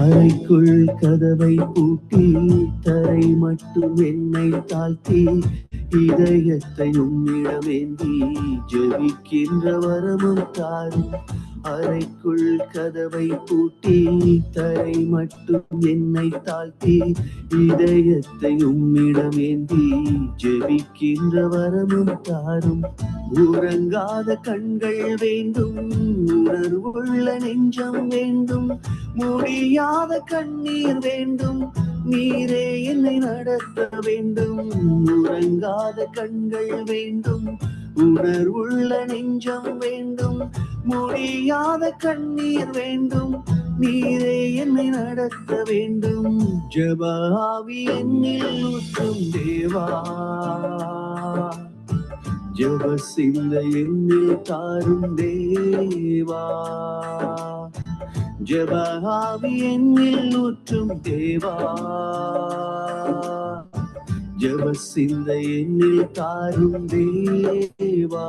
அறைக்குள் கதவை பூட்டி தரை மட்டும் என்னை தாழ்த்தி இதயத்தை உம்மிடமேந்தி ஜெபிக்கின்ற வரமும் தாரும். அறைக்குள் கதவை பூட்டி தரை மட்டும் என்னை தாழ்த்தி இதயத்தை உம்மிடமேந்தி ஜெபிக்கின்ற வரமும் தாரும். உறங்காத கண்கள் வேண்டும், உணர்வுள்ள நெஞ்சம் வேண்டும், முடியாத கண்ணீர் வேண்டும், நீரே என்னை நடத்த வேண்டும். உறங்காத கண்கள் வேண்டும், உணர்வுள்ள நெஞ்சம் வேண்டும், முடியாத கண்ணீர் வேண்டும், நீரே என்னை நடத்த வேண்டும். ஜெப ஆவி என்னில் ஊற்றும் தேவா, ஜெப சிந்தை என்னில் தாரும் தேவா, ஜெப ஆவி என்னில் ஊற்றும் தேவா, ஜெப சிந்தை என்னில் தாரும் தேவா.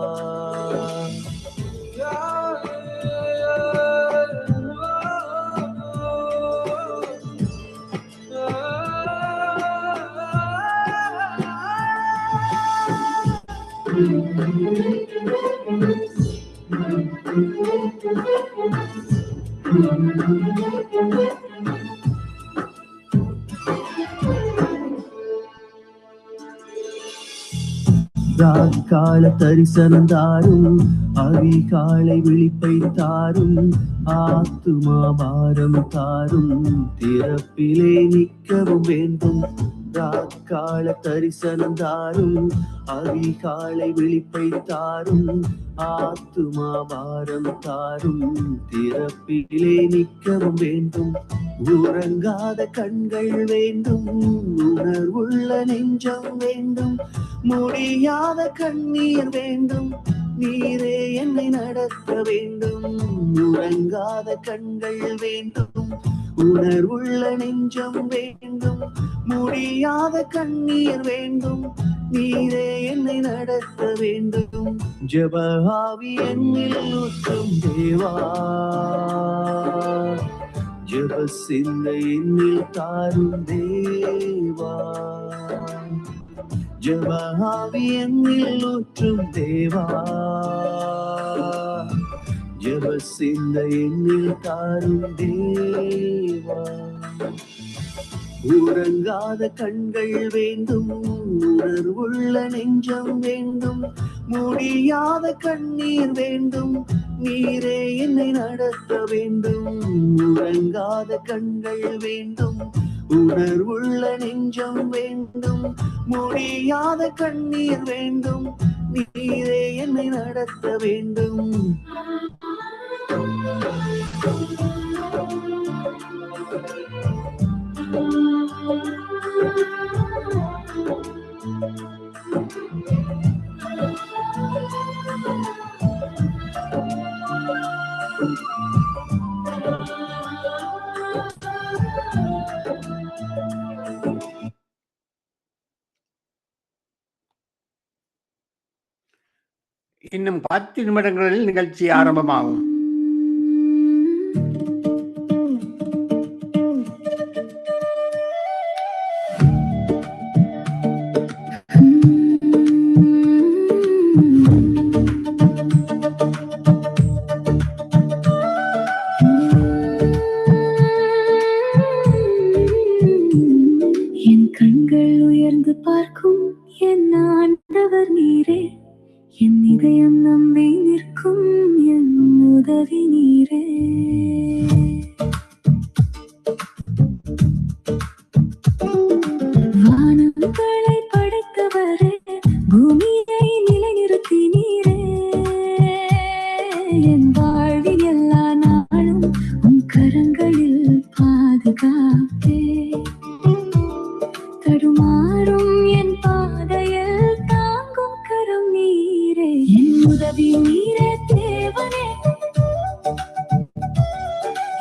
ராக்கால தரிசனம் தாரும், அதிகாலை விழிப்பை தாரும், ஆத்துமா பாரம் தாரும், திறப்பிலே நிற்கவும் வேண்டும். ராக்கால தரிசனம் தாரும், அதிகாலை விழிப்பை தாரும், ஆத்துமா பாரம் தாரும், திறப்பிலே நிற்கவும் வேண்டும். உறங்காத கண்கள் வேண்டும், உணர்வுள்ள நெஞ்சம் வேண்டும், முடியாத கண்ணீர் வேண்டும், நீரே என்னை நடத்த வேண்டும். உறங்காத கண்கள் வேண்டும், உணர்வுள்ள நெஞ்சம் வேண்டும், முடியாத கண்ணீர் வேண்டும், நீரே என்னை நடத்த வேண்டும். ஜெப ஆவி என்னில் ஊற்றும் தேவா, ஜெப சிந்தை என்னில் தாரும் தேவா, ஜெப ஆவி என்னில் ஊற்றும் தேவா, ஜெப சிந்தை என்னில் தாரும் தேவா. உறங்காத கண்கள் வேண்டும், உணர்வுள்ள நெஞ்சம் வேண்டும், முடியாத கண்ணீர் வேண்டும், நீரே என்னை நடத்த வேண்டும். உறங்காத கண்கள் வேண்டும், உணர்வுள்ள நெஞ்சம் வேண்டும், முடியாத கண்ணீர் வேண்டும், நீரே என்னை நடத்த வேண்டும். இன்னும் 10 நிமிடங்களில் நிகழ்ச்சி ஆரம்பமாகும். என் கண்கள் உயர்ந்து பார்க்கும் என் ஆண்டவர் நீரே, என் இதயம் நம்பி நிற்கும் என் உதவி நீரே. வானங்களை படைத்தவரே, பூமியை நிலைநிறுத்தி நீரே, என் வாழ்வின் எல்லா நாளும் உன் கரங்களில் பாதுகாப்பே. தடுமாறும் என் பாதையில் தாங்கும் கரம் நீரே, என் உதவி நீரே தேவனே,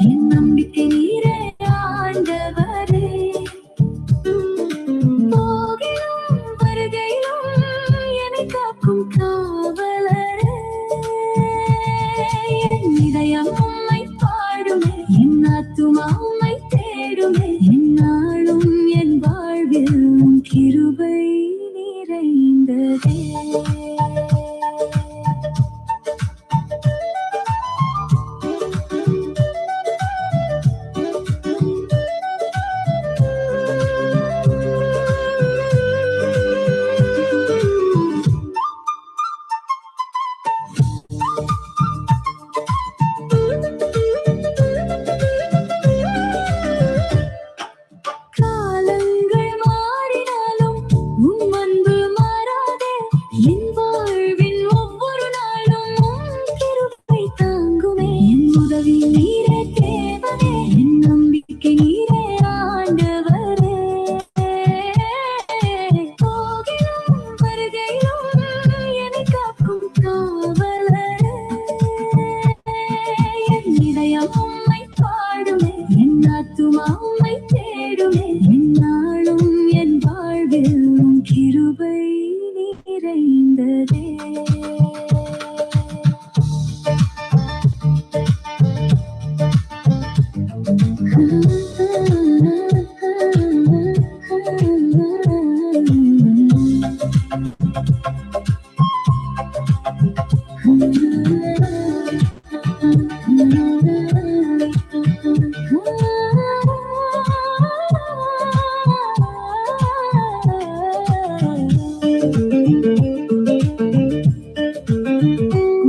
என் நம்பிக்கை நீரே ஆண்டவரே. போகிலும் வருகையிலும் என்னை காக்கும் காவலரே, என் இதயம் உம்மை பாடுமே, என் ஆத்துமா உம்மை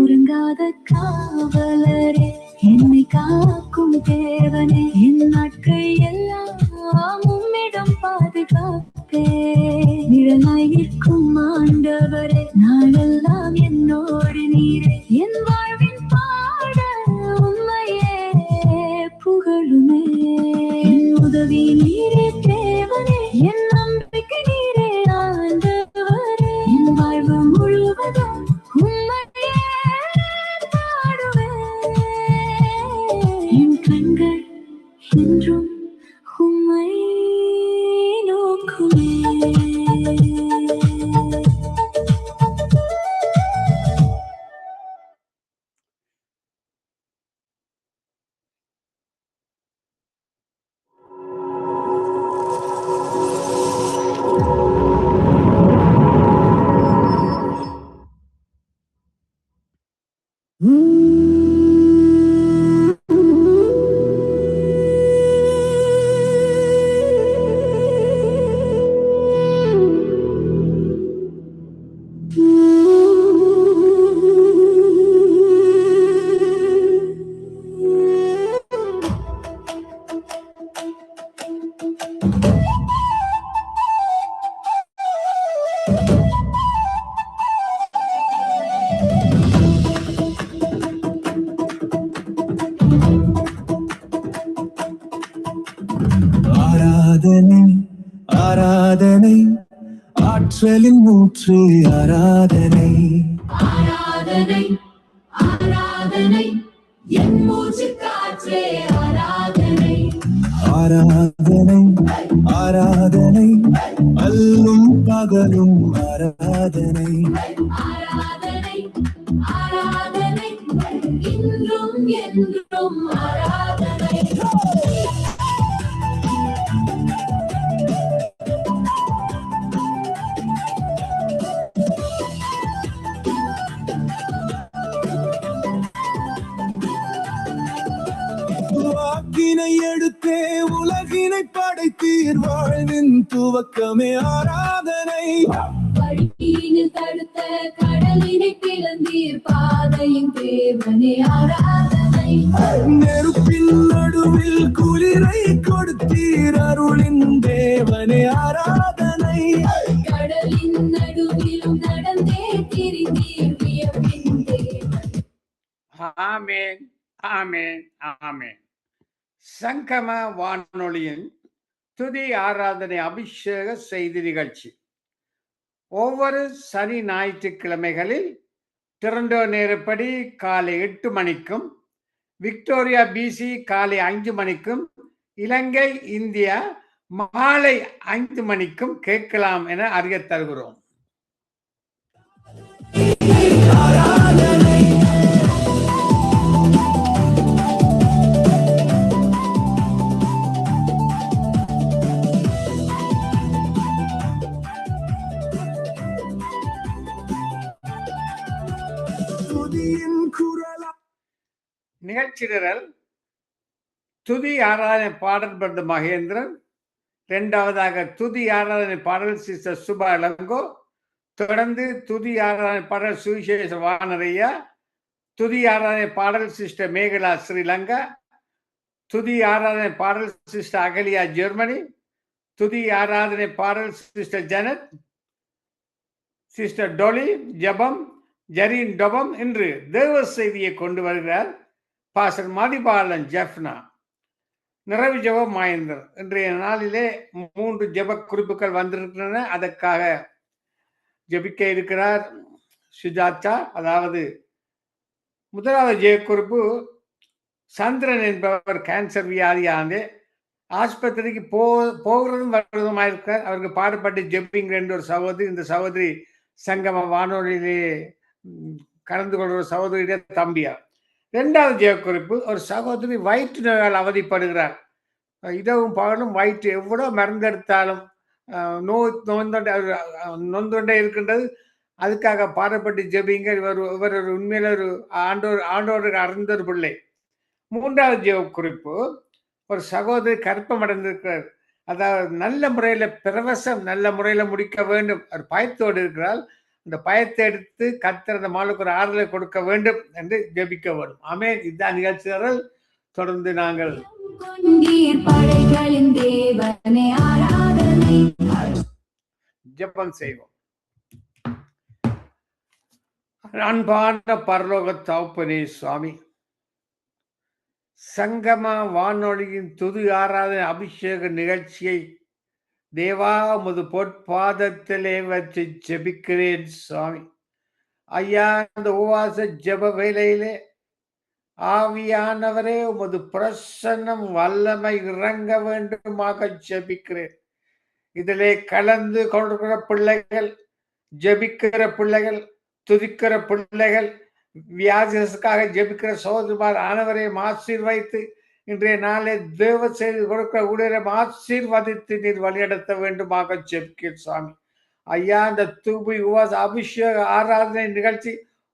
உறங்காத காவலரே, என்னை காக்கும் தேவனே, என் நாட்கள் எல்லாம் உம்மிடம் பாதுகாப்பே. நிழலாய் நிற்கும் ஆண்டவரே, நாளெல்லாம் என்னோடு நீரே, என் வாழ்வின் பாட உம்மையே புகழுமே. என் உதவி நீரே தேவனே, என் நம்பிக்கை நீரே ஆண்டவரே, என் வாழ்வு முழுவதும் உம்மையே பாடுவேன். என் கண்கள் என்றும் உம்மை நோக்குமே. ஆராதனை ஆராதனை ஆற்றலின் ஊற்று ஆராதனை ஆராதனை ஆராதனை என் மூச்சு காற்றே ஆராதனை ஆராதனை ஆராதனை அல்லும் பகலும் ஆராதனை ஆராதனை ஆராதனை இன்றும் என்றும் ஆராதனை. வாக்கினை எடுத்தே உலகினை படைத்தீர் வாழ்வின் துவக்கமே ஆராதனை வழியினில் தடுத்த கடலினை பிளந்தீர் பாதையின் தேவனே ஆராதனை. நெருப்பின் நடுவில் குளிரை கொடுத்தீர் அருளின் தேவனே ஆராதனை கடலின் நடுவிலும் நடந்தே திரிந்தீர் வியப்பின் தேவன். ஆமேன், ஆமேன், ஆமேன். சங்கம வானொலியின் துதி ஆராதனை அபிஷேக செய்தி நிகழ்ச்சி ஒவ்வொரு சனி ஞாயிற்றுக்கிழமைகளில் டொரண்டோ நேரப்படி காலை 8 மணிக்கும், விக்டோரியா பிசி காலை 5 மணிக்கும், இலங்கை இந்தியா மாலை 5 மணிக்கும் கேட்கலாம் என அறியத் தருகிறோம். நிகழ்ச்சி நிரல்: துதி ஆராதனை பாடல் பந்து மகேந்திரன், இரண்டாவதாக துதி ஆராதனை பாடல் சிஸ்டர் சுபா இளங்கோ, தொடர்ந்து துதி ஆராதனை பாடல் சுவிசேஷ வானரையா, துதி ஆராதனை பாடல் சிஸ்டர் மேகலா ஸ்ரீலங்கா, துதி ஆராதனை பாடல் சிஸ்டர் அகலியா ஜெர்மனி, துதி ஆராதனை பாடல் சிஸ்டர் ஜனத், சிஸ்டர் டொலி ஜபம், ஜரீன் டொபம் என்று தேவ செய்தியை கொண்டு வருகிறார் பாஸ்டர் மதிபாலன் ஜெஃப்னா. நிறைவு ஜெபம் மாயந்தர். இன்றைய நாளிலே 3 ஜெப குறிப்புகள் வந்திருக்கின்றன. அதற்காக ஜெபிக்க இருக்கிறார் சுஜாதா. அதாவது முதலாவது ஜெய குறிப்பு, சந்திரன் என்பவர் கேன்சர் வியாதியானது ஆஸ்பத்திரிக்கு போகிறதும் வருவதுமாக இருக்கிறார். அவருக்கு பாடுபட்டு ஜெபிங்கிற என்ற ஒரு சகோதரி, இந்த சகோதரி சங்கம வானொலியிலே கலந்து கொள்கிற ஒரு சகோதரியுடைய தம்பியார். 2வது ஜெயக்குறிப்பு, ஒரு சகோதரி வயிற்று நோயால் அவதிப்படுகிறார். இதவும் பகலும் வயிற்று எவ்வளோ மருந்தெடுத்தாலும் நொந்தொண்டே இருக்கின்றது. அதுக்காக பாடப்பட்டு ஜெபிங்க. இவர் இவர் ஒரு உண்மையில ஒரு ஆண்டோடு அறிந்த ஒரு பிள்ளை. 3வது ஜெப குறிப்பு, ஒரு சகோதரி கற்பம் அடைந்திருக்கிறார். அதாவது நல்ல முறையில பிரவசம் நல்ல முறையில முடிக்க வேண்டும். அவர் பயத்தோடு இருக்கிறார். அந்த பயத்தை எடுத்து கர்த்தர் அந்த மகளுக்கு ஒரு ஆறுதலை கொடுக்க வேண்டும் என்று ஜெபிக்க வேண்டும். ஆமென். இதுதான் நிகழ்ச்சிகள். தொடர்ந்து நாங்கள் கொண்டீர் படைகளின் தேவனே ஆராதனை. ஜெபம் செய்வோம். அன்பான பரலோக தகப்பனே சுவாமி, சங்கம வானொலியின் துதி ஆராதனை அபிஷேக நிகழ்ச்சியை தேவா உமது பொற்பாதத்திலே வச்சு ஜெபிக்கிறேன் சுவாமி. ஐயா, அந்த உபவாச ஜெப வேளையிலே ஆவியானவரே உமது பிரசன்னம் வல்லமை இறங்க வேண்டுமாக ஜெபிக்கிறேன். இதிலே கலந்து கொள்கிற பிள்ளைகள், ஜெபிக்கிற பிள்ளைகள், துதிக்கிற பிள்ளைகள், வியாதிக்காக ஜெபிக்கிற சகோதரிமார் அனைவரையும் ஆசீர்வதித்து இன்றைய நாளை தேவ செய்து கொடுக்கிற ஊழியரை ஆசீர்வதித்து நீர் வழிநடத்த வேண்டுமாக ஜெபிக்கிறேன் சுவாமி. ஐயா, இந்த தூபி உபவாச அபிஷேக ஆராதனை நிகழ்ச்சி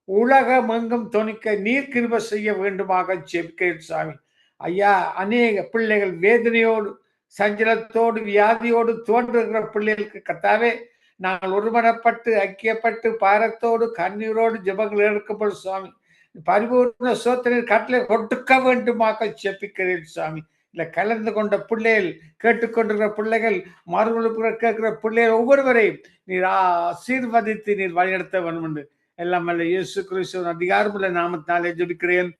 உலகம் எங்கும் தொனிக்க நீர் கிருபை செய்ய வேண்டுமாக ஜெபிக்கிறேன் சுவாமி. ஐயா, அநேக பிள்ளைகள் வேதனையோடு, சஞ்சலத்தோடு, வியாதியோடு தோன்றுகிற பிள்ளைகளுக்கு கர்த்தாவே நாங்கள் ஒருமனப்பட்டு ஐக்கியப்பட்டு பாரத்தோடு கண்ணீரோடு ஜெபங்கள் எடுக்கப்படும் சுவாமி. பரிபூர்ண சோதனை கட்டளை கொடுக்க வேண்டுமாக ஜெபிக்கிறேன் சுவாமி. இல்லை கலந்து கொண்ட பிள்ளைகள், கேட்டுக்கொண்டிருக்கிற பிள்ளைகள், மறுபடியும் கேட்கிற பிள்ளைகள் ஒவ்வொருவரையும் நீர் ஆசீர்வதித்து நீர் வழிநடத்த வேண்டும் என்று எல்லாம் அல்ல இயேசு கிறிஸ்துவின் அதிகாரமுள்ள நாமத்தாலே ஜெபிக்கிறேன்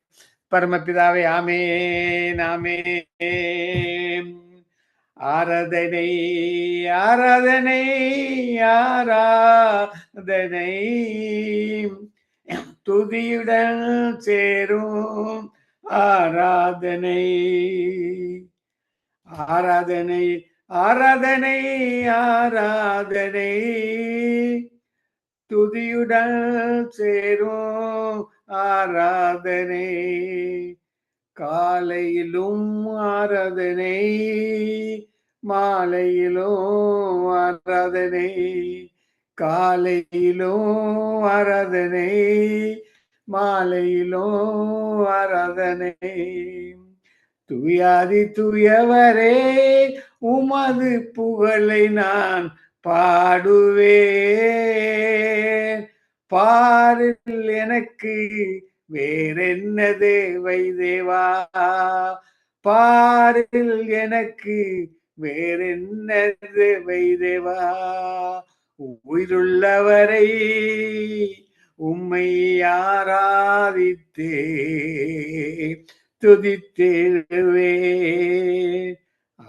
பரமபிதாவே. ஆமென் ஆமென். ஆராதனை ஆராதனை ஆராதனை துதியுடன் சேரும் ஆராதனை ஆராதனை ஆராதனை ஆராதனை துதியுடன் சேரும் ஆராதனை காலையிலும் ஆராதனை மாலையிலும் ஆராதனை காலையிலும் ஆராதனை மாலையிலும் ஆராதனை துயாதி துயவரே உமது புகழை நான் பாடுவேன். பாரில் எனக்கு வேறென்ன தேவை தேவா, பாரில் எனக்கு வேறென்ன தேவை தேவா. உயிருள்ளவரை உம்மை ஆராதித்தே துதித்தேவே.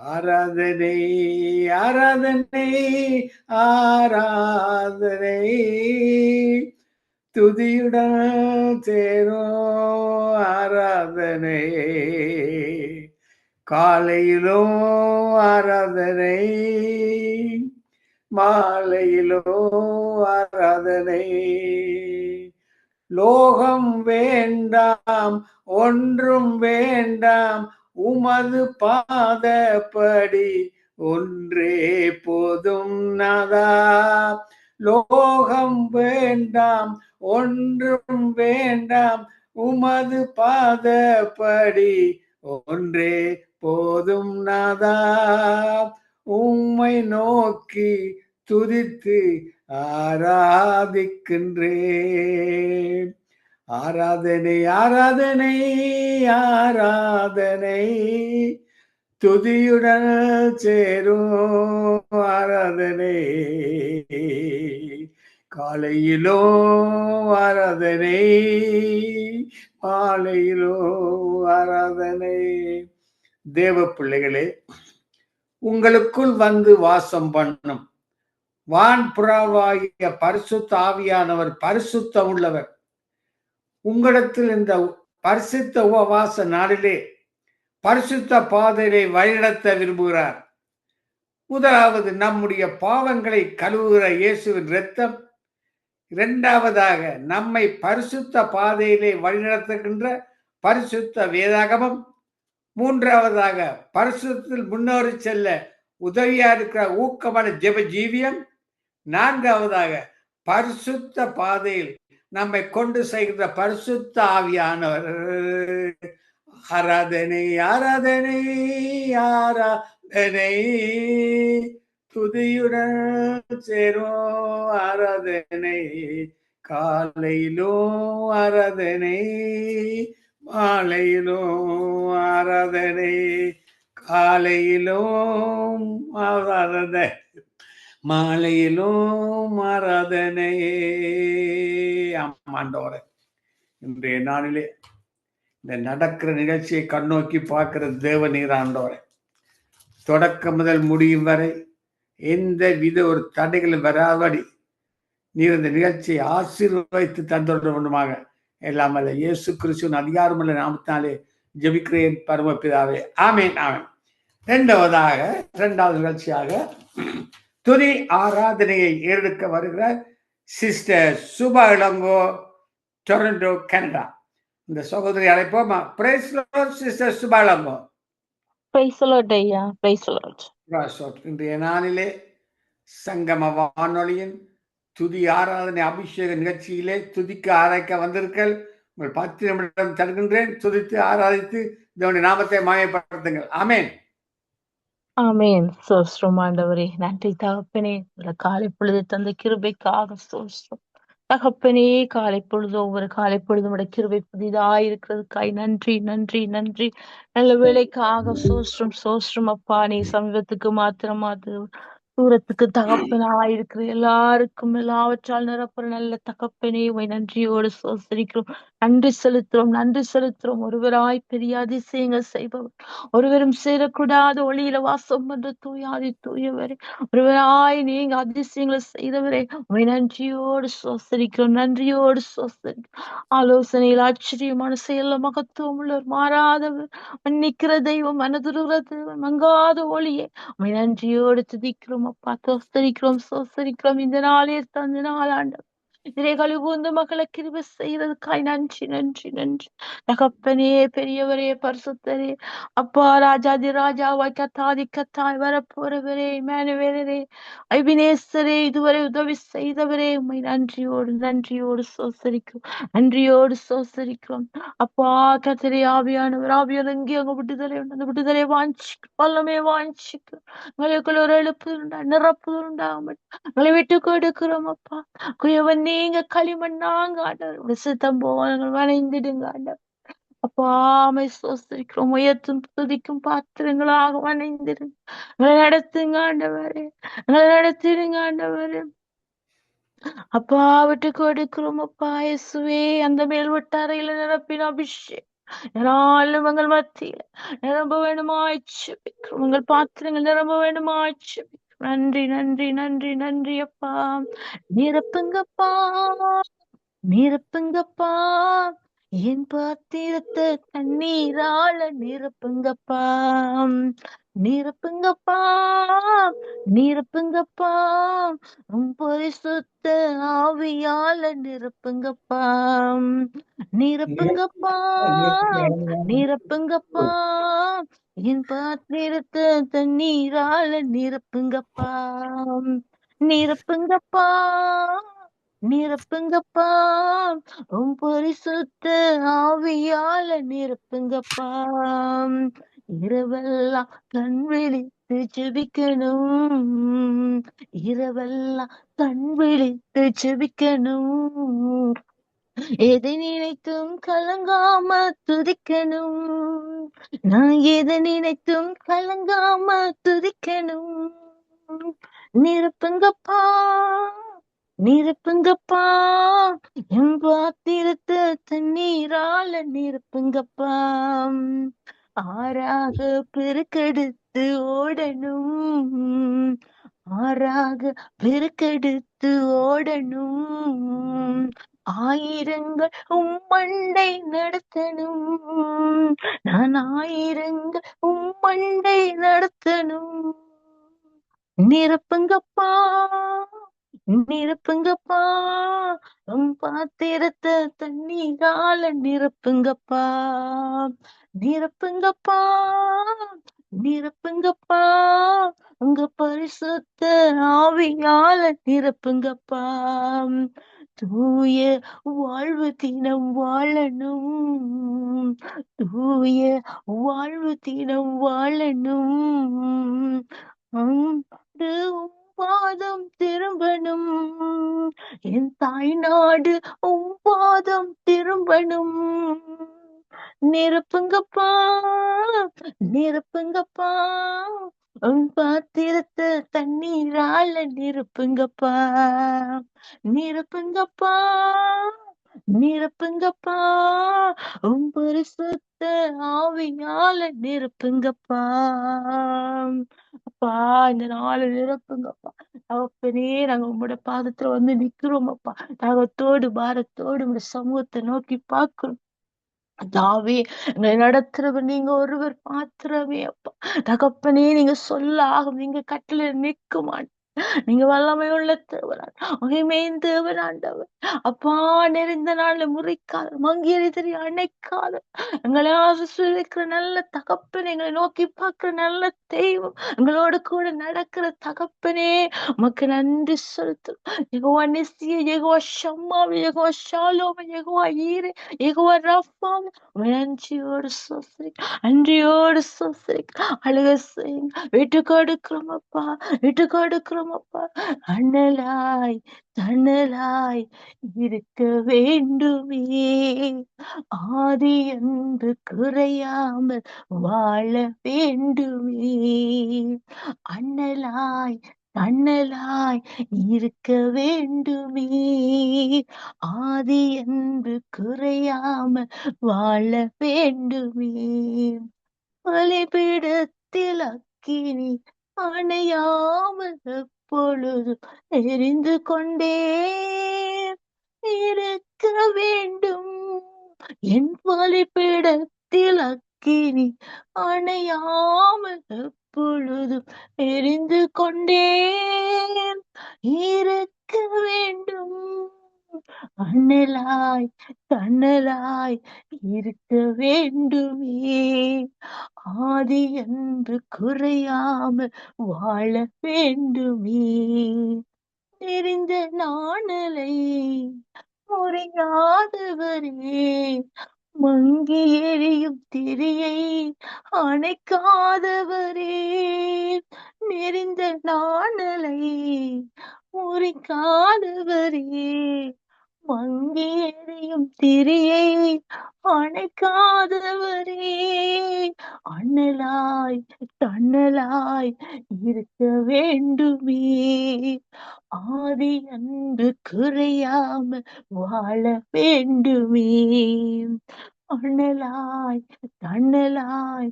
ஆராதனை ஆராதனை ஆராதனை துதியுடன் சேரும் ஆராதனை காலையிலும் ஆராதனை மாலையிலும் ஆராதனை. லோகம் வேண்டாம் ஒன்றும் வேண்டாம் உமது பாதப்படி ஒன்றே போதும் நாதா. லோகம் வேண்டாம் ஒன்றும் வேண்டாம் உமது பாதப்படி ஒன்றே போதும் நாதா. உம்மை நோக்கி துதித்து ஆராதிக்கின்றேன். ஆராதனை ஆராதனை ஆராதனை துதியுடன் சேரும் ஆராதனை காலையிலோ ஆராதனை மாலையிலோ ஆராதனை. தேவ பிள்ளைகளே, உங்களுக்குள் வந்து வாசம் பண்ணும் வான்புறாவாகிய பரிசுத்த ஆவியானவர் பரிசுத்தம் உள்ளவர். உங்களிடத்தில் இந்த பரிசுத்த உபவாச நாளிலே பரிசுத்த பாதையிலே வழிநடத்த விரும்புகிறார். முதலாவது நம்முடைய பாவங்களை கழுவுகிற இயேசுவின் இரத்தம். இரண்டாவதாக நம்மை பரிசுத்த பாதையிலே வழிநடத்துகின்ற பரிசுத்த வேதாகமம். மூன்றாவதாக பரிசுத்தத்தில் முன்னோறி செல்ல உதவியா இருக்கிற ஊக்கமான ஜெப ஜீவியம். நான்காவதாக பரிசுத்த பாதையில் நம்மை கொண்டு செய்கிற பரிசுத்த ஆவியானவர். ஆராதனை ஆராதனை ஆராதனை, துதியுடன் சேரும் ஆராதனை, காலையிலும் ஆராதனை, மாலையிலும் ஆராதனை, காலையிலும் ஆராதனை, மாலையிலும் ஆராதனை. ஆண்டவரே, இன்றைய நாளிலே இந்த நடக்கிற நிகழ்ச்சியை கண்ணோக்கி பார்க்கிற தேவ நீர் ஆண்டவரே, தொடக்கம் முதல் முடியும் வரை எந்த வித ஒரு தடைகளும் வராதபடி நீர் இந்த நிகழ்ச்சியை ஆசீர்வதித்து தந்தொட வேண்டுமாக எல்லாம் அல்ல இயேசு கிறிஸ்துவின் அதிகாரமுள்ள நாமத்தினாலே ஜெபிக்கிறேன் பரமபிதாவே, ஆமேன் ஆமேன். இரண்டாவது நிகழ்ச்சியாக துதி ஆராதனையை ஏறெடுக்க வருகிற sister Subha Ilango, Toronto, Canada. இந்த சகோதரி அழைப்போமா? Praise Lord sister Subha Ilango. Praise lord ஐயா, பிரைஸ் லார்ட். இன்றைய நாளிலே சங்கம வானொலியின் துதி ஆராதனை அபிஷேக நிகழ்ச்சியிலே துதிக்கு ஆராய்க்க வந்திருக்கள். உங்கள் 10 நிமிடம் தருகின்றேன். துதித்து ஆராதித்து இதனுடைய நாமத்தை மாயப்படுத்துங்கள். ஆமேன் ஆமேன். சோஸ்திரம் ஆண்டவரே, நன்றி தகப்பனே. காலை பொழுது தந்த கிருபைக்காக சோஸ்திரம் தகப்பனே. காலை பொழுது ஒவ்வொரு காலை பொழுதும் கிருபை புதிதாயிருக்கிறதுக்காய் நன்றி நன்றி நன்றி. நல்ல வேலைக்காக சோஸ்திரம் சோஸ்திரம் அப்பா. நீ சமீபத்துக்கு மாத்திரம் தூரத்துக்கு தகப்பனாயிருக்கிற எல்லாருக்கும் எல்லாவற்றால் நிரப்புற நல்ல தகப்பனே, உமை நன்றியோடு சோசரிக்கிறோம். நன்றி செலுத்துறோம் நன்றி செலுத்துறோம். ஒருவராய் பெரிய அதிசயங்கள் செய்பவர், ஒருவரும் சேரக்கூடாத ஒளியில வாசம் பண்ற தூயாதி தூயவரே, ஒருவராய் நீங்க அதிசயங்களை செய்தவரே, உமை நன்றியோடு சோசரிக்கிறோம் நன்றியோடு சோசரிக்கிறோம். ஆலோசனையில் ஆச்சரியமான செயல்ல மகத்துவம் உள்ளவர், மாறாதவர், மன்னிக்கிற தெய்வம், மனதுருகிற தெய்வம், மங்காத ஒளியே, உமை நன்றியோடு துதிக்கிறோம் அப்பா. சோசரிக்கிறோம் இந்த நாளே தந்த நாளாண்ட இறைகளை கூர்ந்து மக்களை கிருபை செய்யறதுக்காய் நன்றி நன்றி நன்றி. தகப்பனே, பெரியவரே, பரிசுத்தரே, அப்பா, ராஜாதி ராஜாவாய் கத்தாதி கத்தாய் வரப்போறவரே, மேனவேரே, ஐபினேசரே, இதுவரை உதவி செய்தவரே, உண்மை நன்றியோடு நன்றியோடு சோசரிக்கிறோம் நன்றியோடு சோசரிக்கிறோம் அப்பா. கத்திரை ஆவியானவர் ஆவியான இங்கே அங்க விடுதலை உண்டு, அந்த விடுதலை வாஞ்சிக்கிறோம், வல்லமே வாஞ்சிக்கிறோம். உங்களுக்குள்ள ஒரு எழுப்பு உண்டா, நிரப்பு உண்டாகும், உங்களை விட்டு கொடுக்கிறோம் அப்பா. குயவன் நீங்க, களிமண்ணாங்க ஆண்டவர், சித்தம் போவாங்க வணைந்திடுங்க ஆண்டவர் அப்பா. ஆமை சோசரிக்கிறோம். உயர்த்தும் துதிக்கும் பாத்திரங்களாக வணைந்திடுங்க. உங்களை நடத்துங்க ஆண்டவரே, உங்களை நடத்திடுங்க ஆண்டவரே அப்பா. விட்டு கொடுக்கிறோம் அப்பா. இயேசுவே, அந்த மேல் வட்டாரையில நிரப்பின அபிஷேகம் யாராலும் உங்கள் மத்தியில நிரம்ப வேண்டுமாய்ச்சு, உங்கள் பாத்திரங்கள் நிரம்ப வேண்டுமாய்ச்சு. நன்றி நன்றி நன்றி நன்றி அப்பா. நிரப்புங்கப்பா நிரப்புங்கப்பா, என் பாத்திரத்தை தண்ணீரால நிரப்புங்கப்பா. நிரப்புங்கப்பா நிரப்புங்கப்பா, பரிசுத்த ஆவியால நிரப்புங்கப்பா. நிரப்புங்கப்பா நிரப்புங்கப்பா, என் பாத்திரத்தை தண்ணீரால நிரப்புங்கப்பா. நிரப்புங்கப்பா நிரப்புங்கப்பா, பரிசுத்த ஆவியால நிரப்புங்கப்பா. இரவெல்லாம் கண் விழித்து ஜெபிக்கணும், இரவெல்லாம் கண் விழித்து ஜெபிக்கணும். எதை நினைத்தும் கலங்காம துதிக்கணும், நான் எதை நினைத்தும் கலங்காம துதிக்கணும். நிரப்புங்கப்பா நிரப்புங்கப்பா, என் பாத்திரத்தை தண்ணீரால நிரப்புங்கப்பா. ஆறாக பெருக்கெடுத்து ஓடணும், ஆறாக பெருக்கெடுத்து ஓடணும். ஆயிரங்கள் உம்மண்டை நடத்தணும், நான் ஆயிரங்கள் உம்மண்டை நடத்தணும். நிரப்புங்கப்பா நிரப்புங்கப்பா, பாத்திரத்தை தண்ணீரால நிரப்புங்கப்பா. நிரப்புங்கப்பா நிரப்புங்கப்பா உங்க பரிசுத்த ஆவியால நிரப்புங்கப்பா. தூய வாழ்வு தினம் வாழணும், தூய வாழ்வு தினம் வாழணும். அன்று உம் பாதம் திரும்பணும், என் தாய் நாடு உம் பாதம் திரும்பணும். நிரப்புங்கப்பா நிரப்புங்கப்பா உன் பாத்திரத்தை தண்ணீரால நிரப்புங்கப்பா. நிரப்புங்கப்பா நிரப்புங்கப்பா உன் பரிசுத்த ஆவியால நிரப்புங்கப்பா. அப்பா இந்த நாளை நிரப்புங்கப்பா. அப்பனே நாங்க உங்களோட பாதத்துல வந்து நிக்கிறோம் அப்பா. தாகத்தோடு பாரத்தோடு உங்க சமூகத்தை நோக்கி பார்க்கிறோம். தாவே எங்களை நடத்துறவர் நீங்க ஒருவர் மாத்திரமே அப்பா. தகப்பனே நீங்க சொல்ல ஆகும், நீங்க கட்டளை நிற்க மாட்டீங்க. நீங்க வல்லமை உள்ள தேவனான், மகிமையின் தேவனாண்டவர் அப்பா. நிறைந்த நாள்ல முறைக்காத மங்கியரை தெரிய அணைக்காத எங்களை ஆசிர்வதிக்கிற நல்ல தகப்பனே, எங்களை நோக்கி பார்க்கிற நல்ல தெய்வம், எங்களோட கூட நடக்கிற தகப்பனே, உமக்கு நன்றி செலுத்துறோம். யெகோவா நிசிய, யெகோவா ஷம்மாவி, யெகோவா ஷாலோம், யெகோவா ஈரே, யெகோவா ராஃபாம், நன்றியோடு சோசரிக்க, நன்றியோடு சோசரிக்க, அழுக செய்யுங்க. விட்டு கொடுக்கிறோம் அப்பா, விட்டு கொடுக்கிறோம் அப்பா. அண்ணலாய் தன்னலாய் இருக்க வேண்டுமே, ஆதி என்று குறையாமல் வாழ வேண்டுமே. அண்ணலாய் தன்னலாய் இருக்க வேண்டுமே, ஆதி என்று குறையாமல் வாழ வேண்டுமே. பலிபீடத்தில் அக்கினி அணையாமல் எப்பொழுதும் எரிந்து கொண்டே இருக்க வேண்டும். என் பலிபீடத்தில் அக்கினி அணையாமல் எப்பொழுதும் எரிந்து கொண்டே இருக்க வேண்டும். அண்ணலாய் தன்னலாய் இருக்க வேண்டுமே, ஆதி என்று குறையாமல் வாழ வேண்டுமே. தெரிந்த நாணலை முறையாதவரே, மங்கி எரியும் திரியை அணைக்காதவரே, நெறிந்த நாணலை முறிக்காதவரே, மங்கி எரியும் திரியை அணைக்காதவரே, அண்ணலாய் தன்னலாய் இருக்க வேண்டுமே, ஆதி அன்று குறையாமல் வாழ வேண்டுமே. அண்ணலாய் தன்னலாய்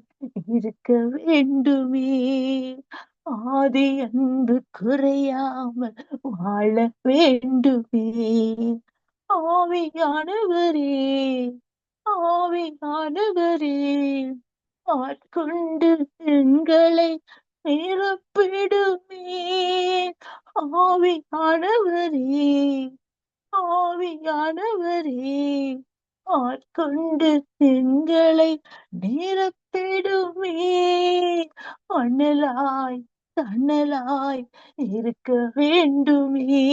இருக்க வேண்டுமே, ஆதி அன்று குறையாமல் வாழ வேண்டுமே. ஆவியானவரே, ஆவியானவரே, ஆட்கொண்டு எங்களை நிரப்பிடுமே. ஆவியானவரே, ஆவியானவரே, ஆட்கொண்டு எங்களை நிரப்பிடுமே. அண்ணலாய் தன்னலாய் இருக்க வேண்டுமே,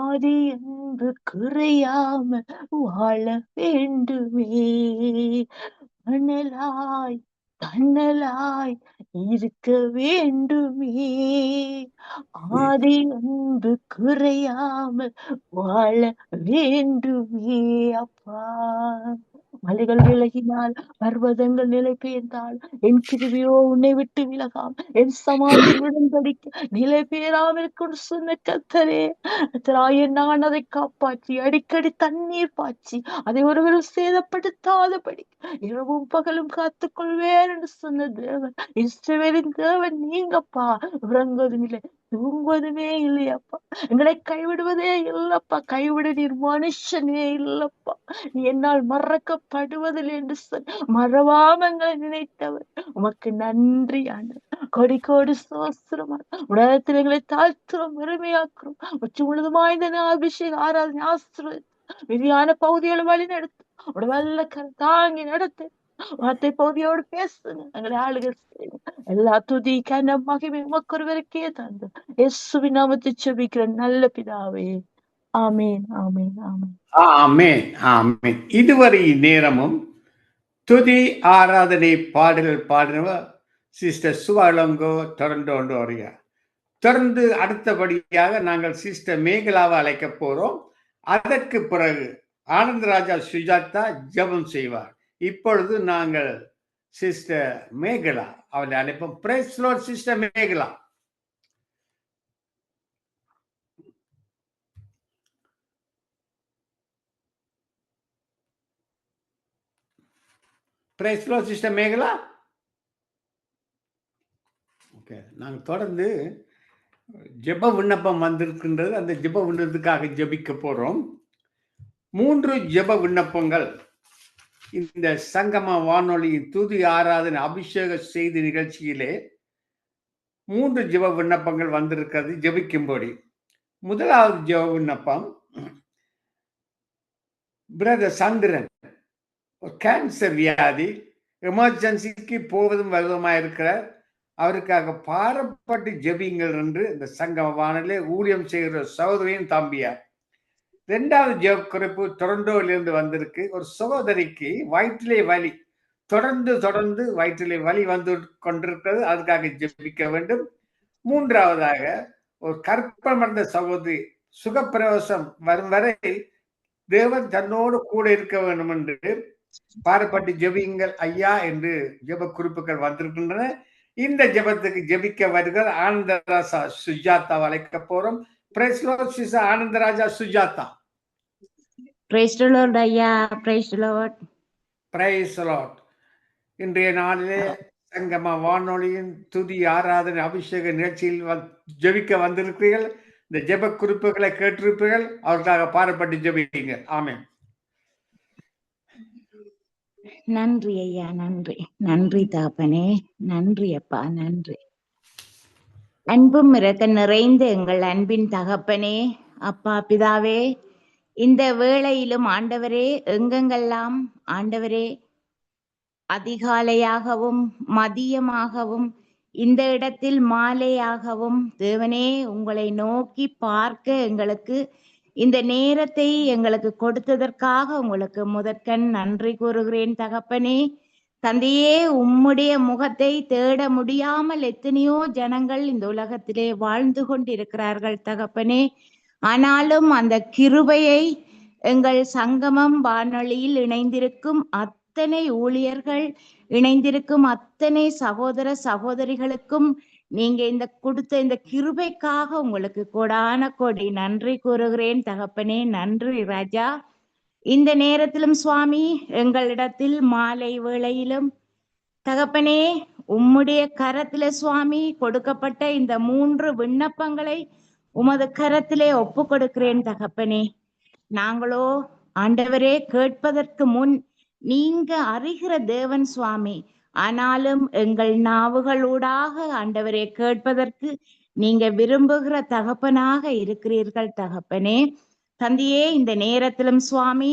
ஆதி என்று குறையாமல் வாழ வேண்டுமே. அண்ணலாய் தன்னலாய் இருக்க வேண்டுமே, ஆதி என்று குறையாமல் வாழ வேண்டுமே. அப்பா, மலைகள் விலகினால் பர்வதங்கள் நிலை பெயர்ந்தால் என் கிருபையோ உன்னை விட்டு விலகாம், என் சமாதியின் உடன்படிக்கை நிலை பெயராமல் கொண்டு சொன்ன கர்த்தரே, நான் அதை காப்பாற்றி அடிக்கடி தண்ணீர் பாய்ச்சி அதை ஒருவரும் சேதப்படுத்தாதபடி இரவும் பகலும் காத்துக்கொள்வேன் என்று சொன்ன தேவன், இஸ்ரவேலின் தேவன் நீங்கப்பா. உறங்குவதும் இல்லை தூங்குவதுமே இல்லையப்பா, எங்களை கைவிடுவதே இல்லப்பா. கைவிட நீர் மனுஷனே இல்லப்பா. நீ என்னால் மறக்கப்படுவதில்லை என்று சொல் மறவாம எங்களை நினைத்தவர், உமக்கு நன்றி ஆண்டு. கொடி கோடி சோஸ்திரமா உலகத்தில் எங்களை தாழ்த்துறோம், பெருமையாக்குறோம். உச்சி முழுதுமாய் இந்த அபிஷேக ஆராதனை ஆசிரியர் விரியான பகுதிகளை வழி நடத்து, உட வல்ல தாங்கி நடத்து. வார்த்தை பகுதியோடு பேசுங்க, எங்களை ஆளுகை செய்யுங்க. எல்லா துதி கன மகிமை உமக்கொருவருக்கே தந்து இயேசுவின் நாமத்தை செபிக்கிற நல்ல பிதாவே. ஆமேன், ஆமேன், ஆமேன். ஆமென், ஆமென். இதுவரை நேரமும் துதி ஆராதனை பாடல்கள் பாடினவர் சிஸ்டர் சுவாலங்கோ தொடர்ந்து வருகிறார். தொடர்ந்து அடுத்தபடியாக நாங்கள் சிஸ்டர் மேகலாவை அழைக்க போறோம். அதற்கு பிறகு ஆனந்தராஜா சுஜாதா ஜெபம் செய்வார். இப்பொழுது நாங்கள் சிஸ்டர் மேகலா அவளை அழைப்போம். Praise Lord sister Megala. Praise Lord sister Megala. Okay, நாங்கள் தொடர்ந்து ஜெப விண்ணப்பம் வந்திருக்கின்றது. அந்த ஜெப விண்ணப்பத்துக்காக ஜெபிக்க போறோம். 3 ஜெப விண்ணப்பங்கள் இந்த சங்கம வானொலியின் துதி ஆராதனை அபிஷேக செய்தி நிகழ்ச்சியிலே 3 ஜெப விண்ணப்பங்கள் வந்திருக்கிறது ஜெபிக்கும்படி. முதலாவது ஜெப விண்ணப்பம் பிரதர் சந்திரன், கேன்சர் வியாதி, எமர்ஜென்சிக்கு போவதும் வருவதுமாக இருக்கிறார். அவருக்காக பாரப்பட்டு ஜெபிங்கள் என்று இந்த சங்கம வானொலியிலே ஊழியம் செய்கிற சகோதரியின் தம்பியார். 2வது ஜெப குறிப்பு டொரண்டோவிலிருந்து வந்திருக்கு. ஒரு சகோதரிக்கு வயிற்றிலே வலி, தொடர்ந்து வயிற்றிலே வலி வந்து கொண்டிருக்கிறது. அதுக்காக ஜெபிக்க வேண்டும். 3வதாக ஒரு கற்பமடைந்த சகோதரி சுகப்பிரவேசம் வரும் வரை தேவன் தன்னோடு கூட இருக்க வேண்டும் என்று பாரப்பட்டு ஜெபியுங்கள் ஐயா என்று ஜெப குறிப்புகள் வந்திருக்கின்றன. இந்த ஜெபத்துக்கு ஜெபிக்க வருகிற ஆனந்தராஜா சுஜாதா அழைக்க போறோம். Praise Lord sister Anandaraja Sujatha. Praise the lord ஐயா. Praise the lord. Praise lord. இன்றைய நாளிலே சங்கம வானொலியின் துதி ஆராதனை அபிஷேக நிகழ்ச்சியில் ஜெபிக்க வந்திருக்கிறீர்கள். இந்த ஜெப குறிப்புகளை கேட்டிருப்பீர்கள். அவருக்காக பாரப்பட்டு ஜெபிங்க. ஆமென். நன்றி ஐயா, நன்றி நன்றி தாப்பனே, நன்றி அப்பா, நன்றி. அன்பும் இரக்க நிறைந்த எங்கள் அன்பின் தகப்பனே, அப்பா பிதாவே, இந்த வேளையிலும் ஆண்டவரே, எங்கெங்கெல்லாம் ஆண்டவரே அதிகாலையாகவும் மதியமாகவும் இந்த இடத்தில் மாலையாகவும் தேவனே உங்களை நோக்கி பார்க்க எங்களுக்கு இந்த நேரத்தை எங்களுக்கு கொடுத்ததற்காக உங்களுக்கு முதற்கண் நன்றி கூறுகிறேன் தகப்பனே. தந்தையே, உம்முடைய முகத்தை தேட முடியாமல் எத்தனையோ ஜனங்கள் இந்த உலகத்திலே வாழ்ந்து கொண்டிருக்கிறார்கள் தகப்பனே. ஆனாலும் அந்த கிருபையை எங்கள் சங்கமம் வானொலியில் இணைந்திருக்கும் அத்தனை ஊழியர்கள், இணைந்திருக்கும் அத்தனை சகோதர சகோதரிகளுக்கும் நீங்க கொடுத்த இந்த கிருபைக்காக உங்களுக்கு கோடான கோடி நன்றி கூறுகிறேன் தகப்பனே. நன்றி ராஜா. இந்த நேரத்திலும் சுவாமி, எங்களிடத்தில் மாலை வேளையிலும் தகப்பனே உம்முடைய கரத்திலே சுவாமி கொடுக்கப்பட்ட இந்த 3 விண்ணப்பங்களை உமது கரத்திலே ஒப்பு கொடுக்கிறேன் தகப்பனே. நாங்களோ ஆண்டவரே கேட்பதற்கு முன் நீங்க அறிகிற தேவன் சுவாமி. ஆனாலும் எங்கள் நாவுகளூடாக ஆண்டவரே கேட்பதற்கு நீங்க விரும்புகிற தகப்பனாக இருக்கிறீர்கள் தகப்பனே. தந்தையே, இந்த நேரத்திலும் சுவாமி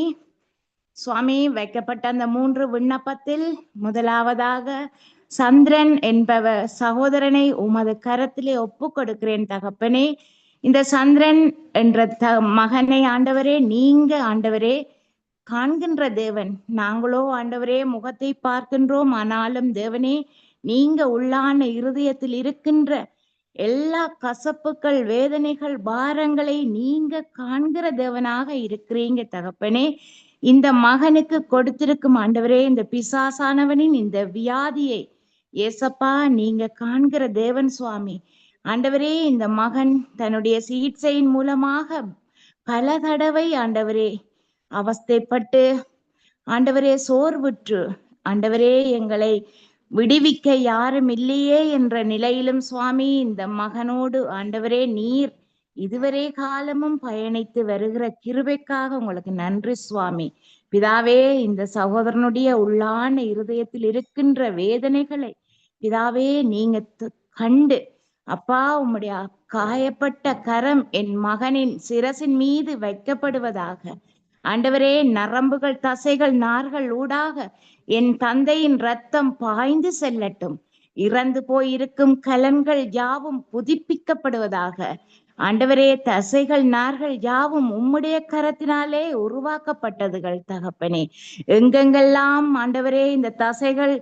வைக்கப்பட்ட அந்த 3 விண்ணப்பத்தில் முதலாவதாக சந்திரன் என்பவர் சகோதரனை உமது கரத்திலே ஒப்பு கொடுக்கிறேன் தகப்பனே. இந்த சந்திரன் என்ற மகனை ஆண்டவரே நீங்க ஆண்டவரே காண்கின்ற தேவன். நாங்களோ ஆண்டவரே முகத்தை பார்க்கின்றோம். ஆனாலும் தேவனே, நீங்க உள்ளான இருதயத்தில் இருக்கின்ற எல்லா கசப்புகள், வேதனைகள், பாரங்களை நீங்க காண்கிற தேவனாக இருக்கிறீங்க தகப்பனே. இந்த மகனுக்கு கொடுத்திருக்கும் ஆண்டவரே இந்த பிசாசானவனின் இந்த வியாதியை ஏசப்பா நீங்க காண்கிற தேவன் சுவாமி. ஆண்டவரே, இந்த மகன் தன்னுடைய சிகிச்சையின் மூலமாக பல தடவை ஆண்டவரே அவஸ்தைப்பட்டு ஆண்டவரே சோர்வுற்று ஆண்டவரே எங்களை விடுவிக்க யாரும் இல்லையே என்ற நிலையிலும் சுவாமி இந்த மகனோடு ஆண்டவரே நீர் இதுவரை காலமும் பயணித்து வருகிற கிருபைக்காக உங்களுக்கு நன்றி சுவாமி. பிதாவே, இந்த சகோதரனுடைய உள்ளான இருதயத்தில் இருக்கின்ற வேதனைகளை பிதாவே நீங்க கண்டு அப்பா உம்முடைய காயப்பட்ட கரம் என் மகனின் சிரசின் மீது வைக்கப்படுவதாக. ஆண்டவரே, நரம்புகள், தசைகள், நார்கள் ஊடாக என் தந்தையின் ரத்தம் பாய்ந்து செல்லட்டும். இறந்து போயிருக்கும் கலன்கள் யாவும் புதுப்பிக்கப்படுவதாக. ஆண்டவரே, தசைகள், நார்கள் யாவும் உம்முடைய கரத்தினாலே உருவாக்கப்பட்டதுகள் தகப்பனே. எங்கெங்கெல்லாம் ஆண்டவரே இந்த தசைகள்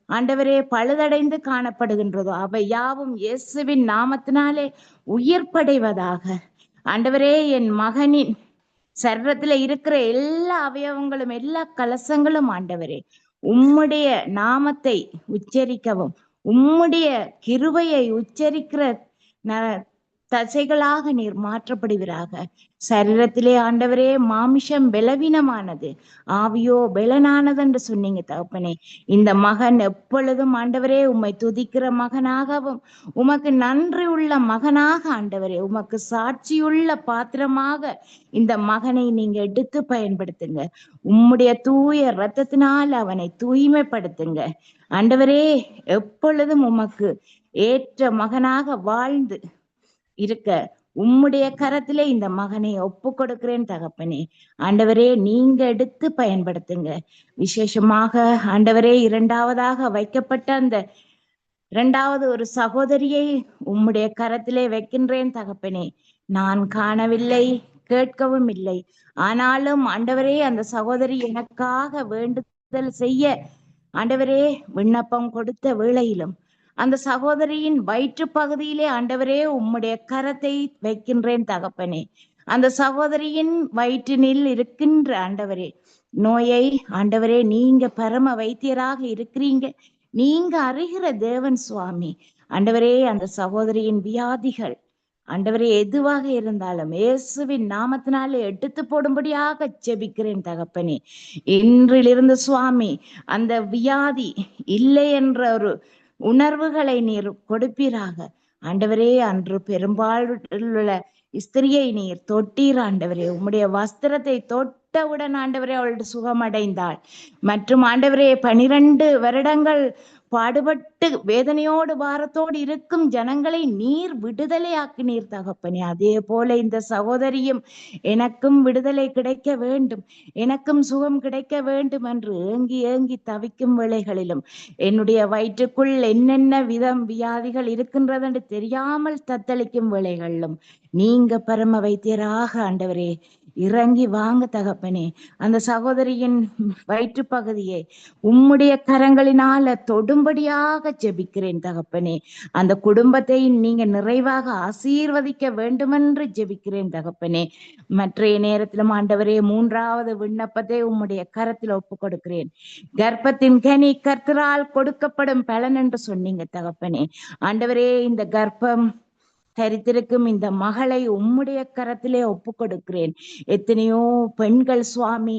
ஆண்டவரே பழுதடைந்து காணப்படுகின்றதோ அவை யாவும் இயேசுவின் நாமத்தினாலே உயிர்ப்படைவதாக. ஆண்டவரே, என் மகனின் சரீரத்துல இருக்கிற எல்லா அவயவங்களும் எல்லா கலசங்களும் ஆண்டவரே உம்முடைய நாமத்தை உச்சரிக்கவும், உம்முடைய கிருபையை உச்சரிக்கிற தசைகளாக நீர் மாற்றப்படுவீராக. சரீரத்திலே ஆண்டவரே மாமிஷம் பலவீனமானது, ஆவியோ பலனானது என்று சொன்னீங்க தகப்பனே. இந்த மகன் எப்பொழுதும் ஆண்டவரே உம்மை துதிக்கிற மகனாகவும், உமக்கு நன்றி உள்ள மகனாக ஆண்டவரே, உமக்கு சாட்சியுள்ள பாத்திரமாக இந்த மகனை நீங்க எடுத்து பயன்படுத்துங்க. உம்முடைய தூய இரத்தத்தினால் அவனை தூய்மைப்படுத்துங்க ஆண்டவரே. எப்பொழுதும் உமக்கு ஏற்ற மகனாக வாழ்ந்து இருக்க உம்முடைய கரத்திலே இந்த மகனை ஒப்பு கொடுக்கிறேன் தகப்பனே. ஆண்டவரே, நீங்க எடுத்து பயன்படுத்துங்க. விசேஷமாக ஆண்டவரே, இரண்டாவதாக வைக்கப்பட்ட அந்த இரண்டாவது ஒரு சகோதரியை உம்முடைய கரத்திலே வைக்கின்றேன் தகப்பனே. நான் காணவில்லை, கேட்கவும் இல்லை. ஆனாலும் ஆண்டவரே, அந்த சகோதரி எனக்காக வேண்டுதல் செய்ய ஆண்டவரே விண்ணப்பம் கொடுத்த வேளையிலும் அந்த சகோதரியின் வயிற்று பகுதியிலே ஆண்டவரே உம்முடைய கரத்தை வைக்கின்றேன் தகப்பனே. அந்த சகோதரியின் வயிற்றினில் இருக்கின்ற ஆண்டவரே நோயை ஆண்டவரே நீங்க பரம வைத்தியராக இருக்கிறீங்க, நீங்க அறிகிற தேவன் சுவாமி. ஆண்டவரே, அந்த சகோதரியின் வியாதிகள் ஆண்டவரே எதுவாக இருந்தாலும் இயேசுவின் நாமத்தினாலே எடுத்து போடும்படியாக ஜெபிக்கிறேன் தகப்பனே. இன்றிலிருந்து சுவாமி அந்த வியாதி இல்லை என்ற ஒரு உணர்வுகளை நீர் கொடுப்பீராக. ஆண்டவரே, அன்று பெரும்பாலுள்ள ஸ்திரியை நீர் தொட்டீர் ஆண்டவரே. உம்முடைய வஸ்திரத்தை தொட்டவுடன் ஆண்டவரே அவள் சுகமடைந்தாள். மற்றும் ஆண்டவரே 12 வருடங்கள் பாடுபட்டு வேதனையோடு பாரத்தோடு இருக்கும் ஜனங்களை நீர் விடுதலையாக்கினீர் தகப்பனே. அதே போல இந்த சகோதரியும் எனக்கும் விடுதலை கிடைக்க வேண்டும், எனக்கும் சுகம் கிடைக்க வேண்டும் என்று ஏங்கி ஏங்கி தவிக்கும் வேளைகளிலும், என்னுடைய வயிற்றுக்குள் என்னென்ன விதம் வியாதிகள் இருக்கின்றது என்று தெரியாமல் தத்தளிக்கும் வேளைகளிலும் நீங்க பரம வைத்தியராக ஆண்டவரே இறங்கி வாங்க தகப்பனே. அந்த சகோதரியின் வயிற்று பகுதியை உம்முடைய கரங்களினால தொடும்படியாக ஜெபிக்கிறேன் தகப்பனே. அந்த குடும்பத்தை நீங்க நிறைவாக ஆசீர்வதிக்க வேண்டுமென்று ஜெபிக்கிறேன் தகப்பனே. மற்றைய நேரத்திலும் ஆண்டவரே 3வது விண்ணப்பத்தை உம்முடைய கரத்தில் ஒப்பு கொடுக்கிறேன். கர்ப்பத்தின் கனி கர்த்தரால் கொடுக்கப்படும் பலன் என்று சொன்னீங்க தகப்பனே. ஆண்டவரே, இந்த கர்ப்பம் தரித்திருக்கும் இந்த மகளை உம்முடைய கரத்திலே ஒப்பு கொடுக்கிறேன். எத்தனையோ பெண்கள் சுவாமி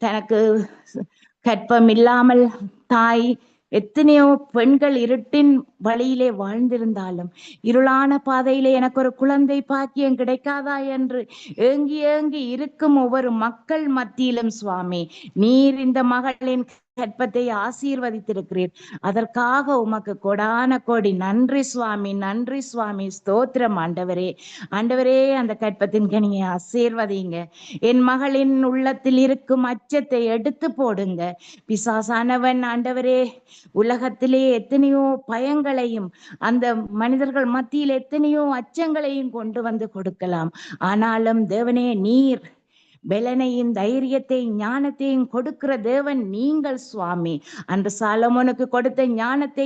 தனக்கு கற்பம் இல்லாமல் தாய் எத்தனையோ பெண்கள் இருட்டின் வழியிலே வாழ்ந்திருந்தாலும், இருளான பாதையிலே எனக்கு ஒரு குழந்தை பாக்கியம் கிடைக்காதா என்று ஏங்கி ஏங்கி இருக்கும் ஒவ்வொரு மக்கள் மத்தியிலும் சுவாமி நீர் இந்த மகளின் கற்பத்தை ஆசீர்வதித்திருக்கிறீர். அதற்காக உமக்கு கொடான கோடி நன்றி சுவாமி, நன்றி சுவாமி. ஸ்தோத்திரம் ஆண்டவரே. ஆண்டவரே, அந்த கற்பத்தின் கனியை ஆசீர்வதிங்க. என் மகளின் உள்ளத்தில் இருக்கும் அச்சத்தை எடுத்து போடுங்க. பிசாசானவன் ஆண்டவரே உலகத்திலே எத்தனையோ பயங்களையும் அந்த மனிதர்கள் மத்தியில் எத்தனையோ அச்சங்களையும் கொண்டு வந்து கொடுக்கலாம். ஆனாலும் தேவனே, நீர் பலனையும் தைரியத்தையும் ஞானத்தையும் கொடுக்கிற தேவன் நீங்கள் சுவாமி. அந்த சாலமோனுக்கு கொடுத்த ஞானத்தை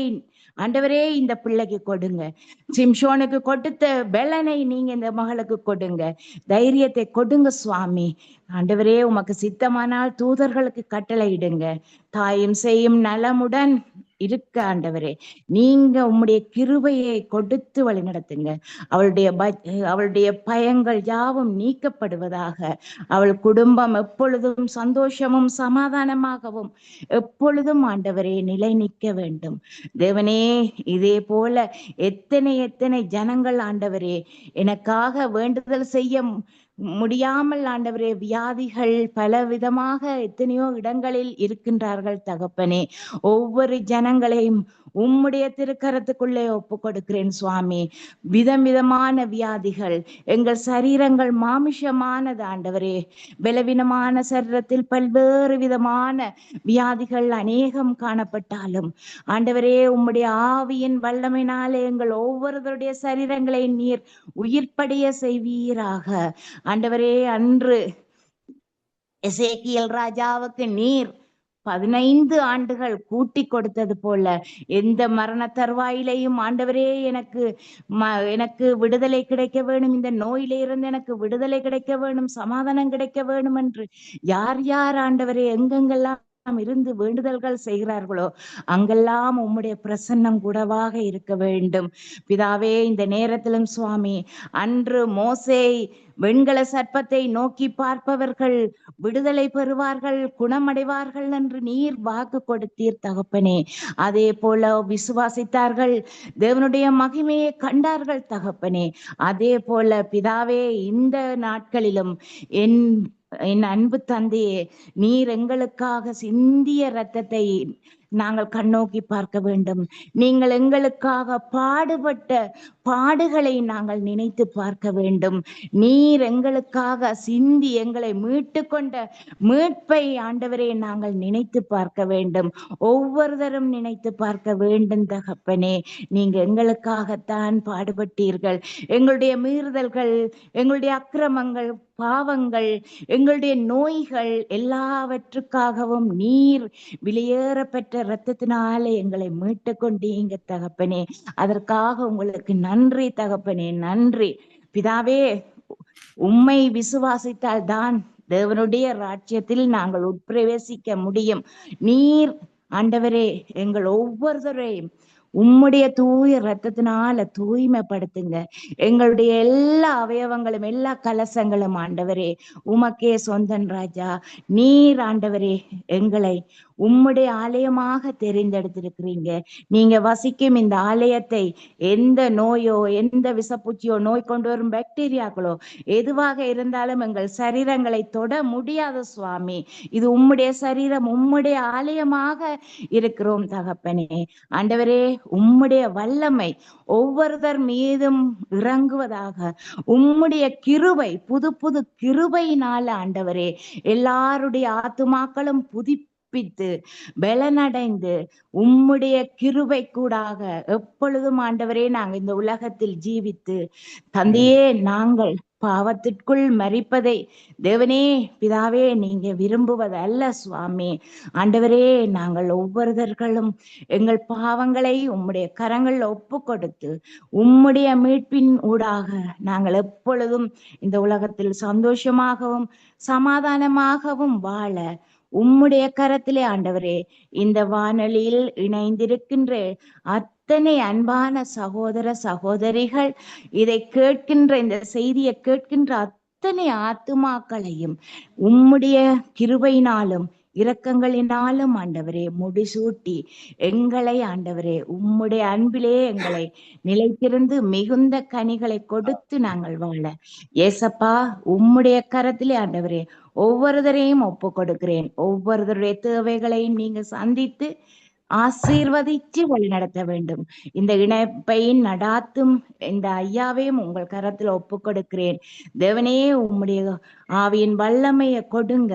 ஆண்டவரே இந்த பிள்ளைக்கு கொடுங்க. சிம்ஷோனுக்கு கொடுத்த பலனை நீங்க இந்த மகளுக்கு கொடுங்க, தைரியத்தை கொடுங்க சுவாமி. ஆண்டவரே, உமக்கு சித்தமானால் தூதர்களுக்கு கட்டளை இடுங்க. தாயும் செய்யும் நலமுடன் இருக்க ஆண்டவரே நீங்க உம்முடைய கிருபையை கொடுத்து வழி நடத்துங்க. அவளுடைய பயங்கள் யாவும் நீக்கப்படுவதாக. அவள் குடும்பம் எப்பொழுதும் சந்தோஷமும் சமாதானமாகவும் எப்பொழுதும் ஆண்டவரே நிலை நிற்க வேண்டும். தேவனே, இதே போல எத்தனை ஜனங்கள் ஆண்டவரே எனக்காக வேண்டுதல் செய்ய முடியாமல் ஆண்டவரே வியாதிகள் பல விதமாக எத்தனையோ இடங்களில் இருக்கின்றார்கள் தகப்பனே. ஒவ்வொரு ஜனங்களையும் உம்முடைய திருக்கரத்துக்குள்ளே ஒப்பு கொடுக்கிறேன் சுவாமி. விதமான வியாதிகள், எங்கள் சரீரங்கள் மாமிஷமானது ஆண்டவரே. பலவீனமான சரீரத்தில் பல்வேறு விதமான வியாதிகள் அநேகம் காணப்பட்டாலும் ஆண்டவரே, உம்முடைய ஆவியின் வல்லமையினாலே எங்கள் ஒவ்வொருவருடைய சரீரங்களை நீர் உயிர்ப்படைய செய்வீராக. ஆண்டவரே, அன்று எசேக்கியேல் ராஜாவுக்கு நீர் 15 ஆண்டுகள் கூட்டி கொடுத்தது போல எந்த மரண தருவாயிலையும் ஆண்டவரே எனக்கு விடுதலை கிடைக்க வேணும், இந்த நோயில இருந்து எனக்கு விடுதலை கிடைக்க வேணும், சமாதானம் கிடைக்க வேணும் என்று யார் யார் ஆண்டவரே எங்கெங்கெல்லாம் இருந்து வேண்டுதல்கள் செய்கிறார்களோ அங்கெல்லாம் உம்முடைய பிரசன்னம் கூடவாக இருக்க வேண்டும் பிதாவே. இந்த நேரத்திலும் சுவாமி, அன்று மோசே வெண்கல சர்ப்பத்தை நோக்கி பார்ப்பவர்கள் விடுதலை பெறுவார்கள், குணமடைவார்கள் என்று நீர் வாக்கு கொடுத்தீர் தகப்பனே. அதே போல விசுவாசித்தார்கள், தேவனுடைய மகிமையை கண்டார்கள் தகப்பனே. அதே போல பிதாவே, இந்த நாட்களிலும் என் அன்பு தந்தையே, நீர் எங்களுக்காக சிந்திய இரத்தத்தை நாங்கள் கண்ணோக்கி பார்க்க வேண்டும். நீங்கள் எங்களுக்காக பாடுபட்ட பாடுகளை நாங்கள் நினைத்து பார்க்க வேண்டும். நீர் எங்களுக்காக சிந்தி எங்களை மீட்டு கொண்ட மீட்பை ஆண்டவரே நாங்கள் நினைத்து பார்க்க வேண்டும். ஒவ்வொருத்தரும் நினைத்து பார்க்க வேண்டும் தகப்பனே. நீங்க எங்களுக்காகத்தான் பாடுபட்டீர்கள். எங்களுடைய மீறுதல்கள், எங்களுடைய அக்கிரமங்கள், பாவங்கள், எங்களுடைய நோய்கள் எல்லாவற்றுக்காகவும் நீர் விலையேற பெற்ற இரத்தத்தினாலே எங்களை மீட்டு கொண்டீங்க தகப்பனே. அதற்காக உங்களுக்கு நன்றி தகப்பனே, நன்றி பிதாவே. உம்மை விசுவாசித்தால் தான் தேவனுடைய ராஜ்யத்தில் நாங்கள் உட்பிரவேசிக்க முடியும். நீர் ஆண்டவரே எங்கள் ஒவ்வொருவரையும் உம்முடைய தூய இரத்தத்தினால தூய்மைப்படுத்துங்க. எங்களுடைய எல்லா அவயவங்களும் எல்லா கலசங்களும் ஆண்டவரே உமக்கே சொந்தன் ராஜா. நீர் ஆண்டவரே எங்களை உம்முடைய ஆலயமாக தெரிந்தெடுத்திருக்கிறீங்க. நீங்க வசிக்கும் இந்த ஆலயத்தை எந்த நோயோ, எந்த விசப்பூச்சியோ, நோய் கொண்டு வரும் பாக்டீரியாக்களோ எதுவாக இருந்தாலும் எங்கள் சரீரங்களை தொட முடியாத சுவாமி. இது உம்முடைய சரீரம், உம்முடைய ஆலயமாக இருக்கிறோம் தகப்பனே. ஆண்டவரே, உம்முடைய வல்லமை ஒவ்வொருவர் மீதும் இறங்குவதாக. உம்முடைய கிருபை, புது புது கிருபையினால ஆண்டவரே எல்லாருடைய ஆத்துமாக்களும் புதுப்பித்து பலனடைந்து உம்முடைய கிருபை கூடாக எப்பொழுதும் ஆண்டவரே நாங்கள் இந்த உலகத்தில் ஜீவித்து தந்தையே, நாங்கள் பாவத்திற்குள் மரிப்பதை தேவனே பிதாவே நீங்க விரும்புவது அல்ல சுவாமி. ஆண்டவரே, நாங்கள் ஒவ்வொருவர்களும் எங்கள் பாவங்களை உம்முடைய கரங்கள் ஒப்பு கொடுத்து உம்முடைய மீட்பின் ஊடாக நாங்கள் எப்பொழுதும் இந்த உலகத்தில் சந்தோஷமாகவும் சமாதானமாகவும் வாழ உம்முடைய கரத்திலே ஆண்டவரே இந்த வானொலியில் இணைந்திருக்கின்ற அத்தனை அன்பான சகோதர சகோதரிகள், இதை கேட்கின்ற, இந்த செய்தியை கேட்கின்ற அத்தனை ஆத்துமாக்களையும் உம்முடைய கிருபையினாலும் இரக்கங்களினாலும் ஆண்டவரே முடிசூட்டி எங்களை ஆண்டவரே உம்முடைய அன்பிலே எங்களை நிலைத்திருந்து மிகுந்த கனிகளை கொடுத்து நாங்கள் வாழ ஏசப்பா உம்முடைய கரத்திலே ஆண்டவரே ஒவ்வொருவரையும் ஒப்பு கொடுக்கிறேன். ஒவ்வொருவருடைய தேவைகளையும் நீங்க சந்தித்து ஆசீர்வதிச்சு வழி நடத்த வேண்டும். இந்த இணைப்பை நடாத்தும் இந்த ஐயாவையும் உங்கள் கரத்துல ஒப்பு கொடுக்கிறேன். தேவனே, உம்முடைய ஆவியின் வல்லமையை கொடுங்க.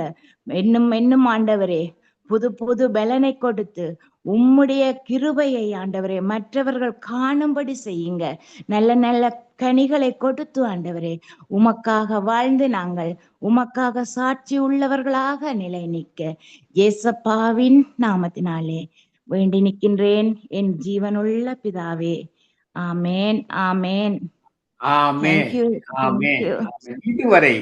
என்னும் ஆண்டவரே புது புது பலனை கொடுத்து உம்முடைய கிருபையை ஆண்டவரே மற்றவர்கள் காணும்படி செய்யுங்க. நல்ல நல்ல கனிகளை கொடுத்து ஆண்டவரே உமக்காக வாழ்ந்து நாங்கள் உமக்காக சாட்சி உள்ளவர்களாக நிலை நிற்க ஏசப்பாவின் நாமத்தினாலே வேண்டி நிற்கின்றேன் என் ஜீவனுள்ள பிதாவே. ஆமேன், ஆமேன், ஆமென், ஆமென். இதுவரை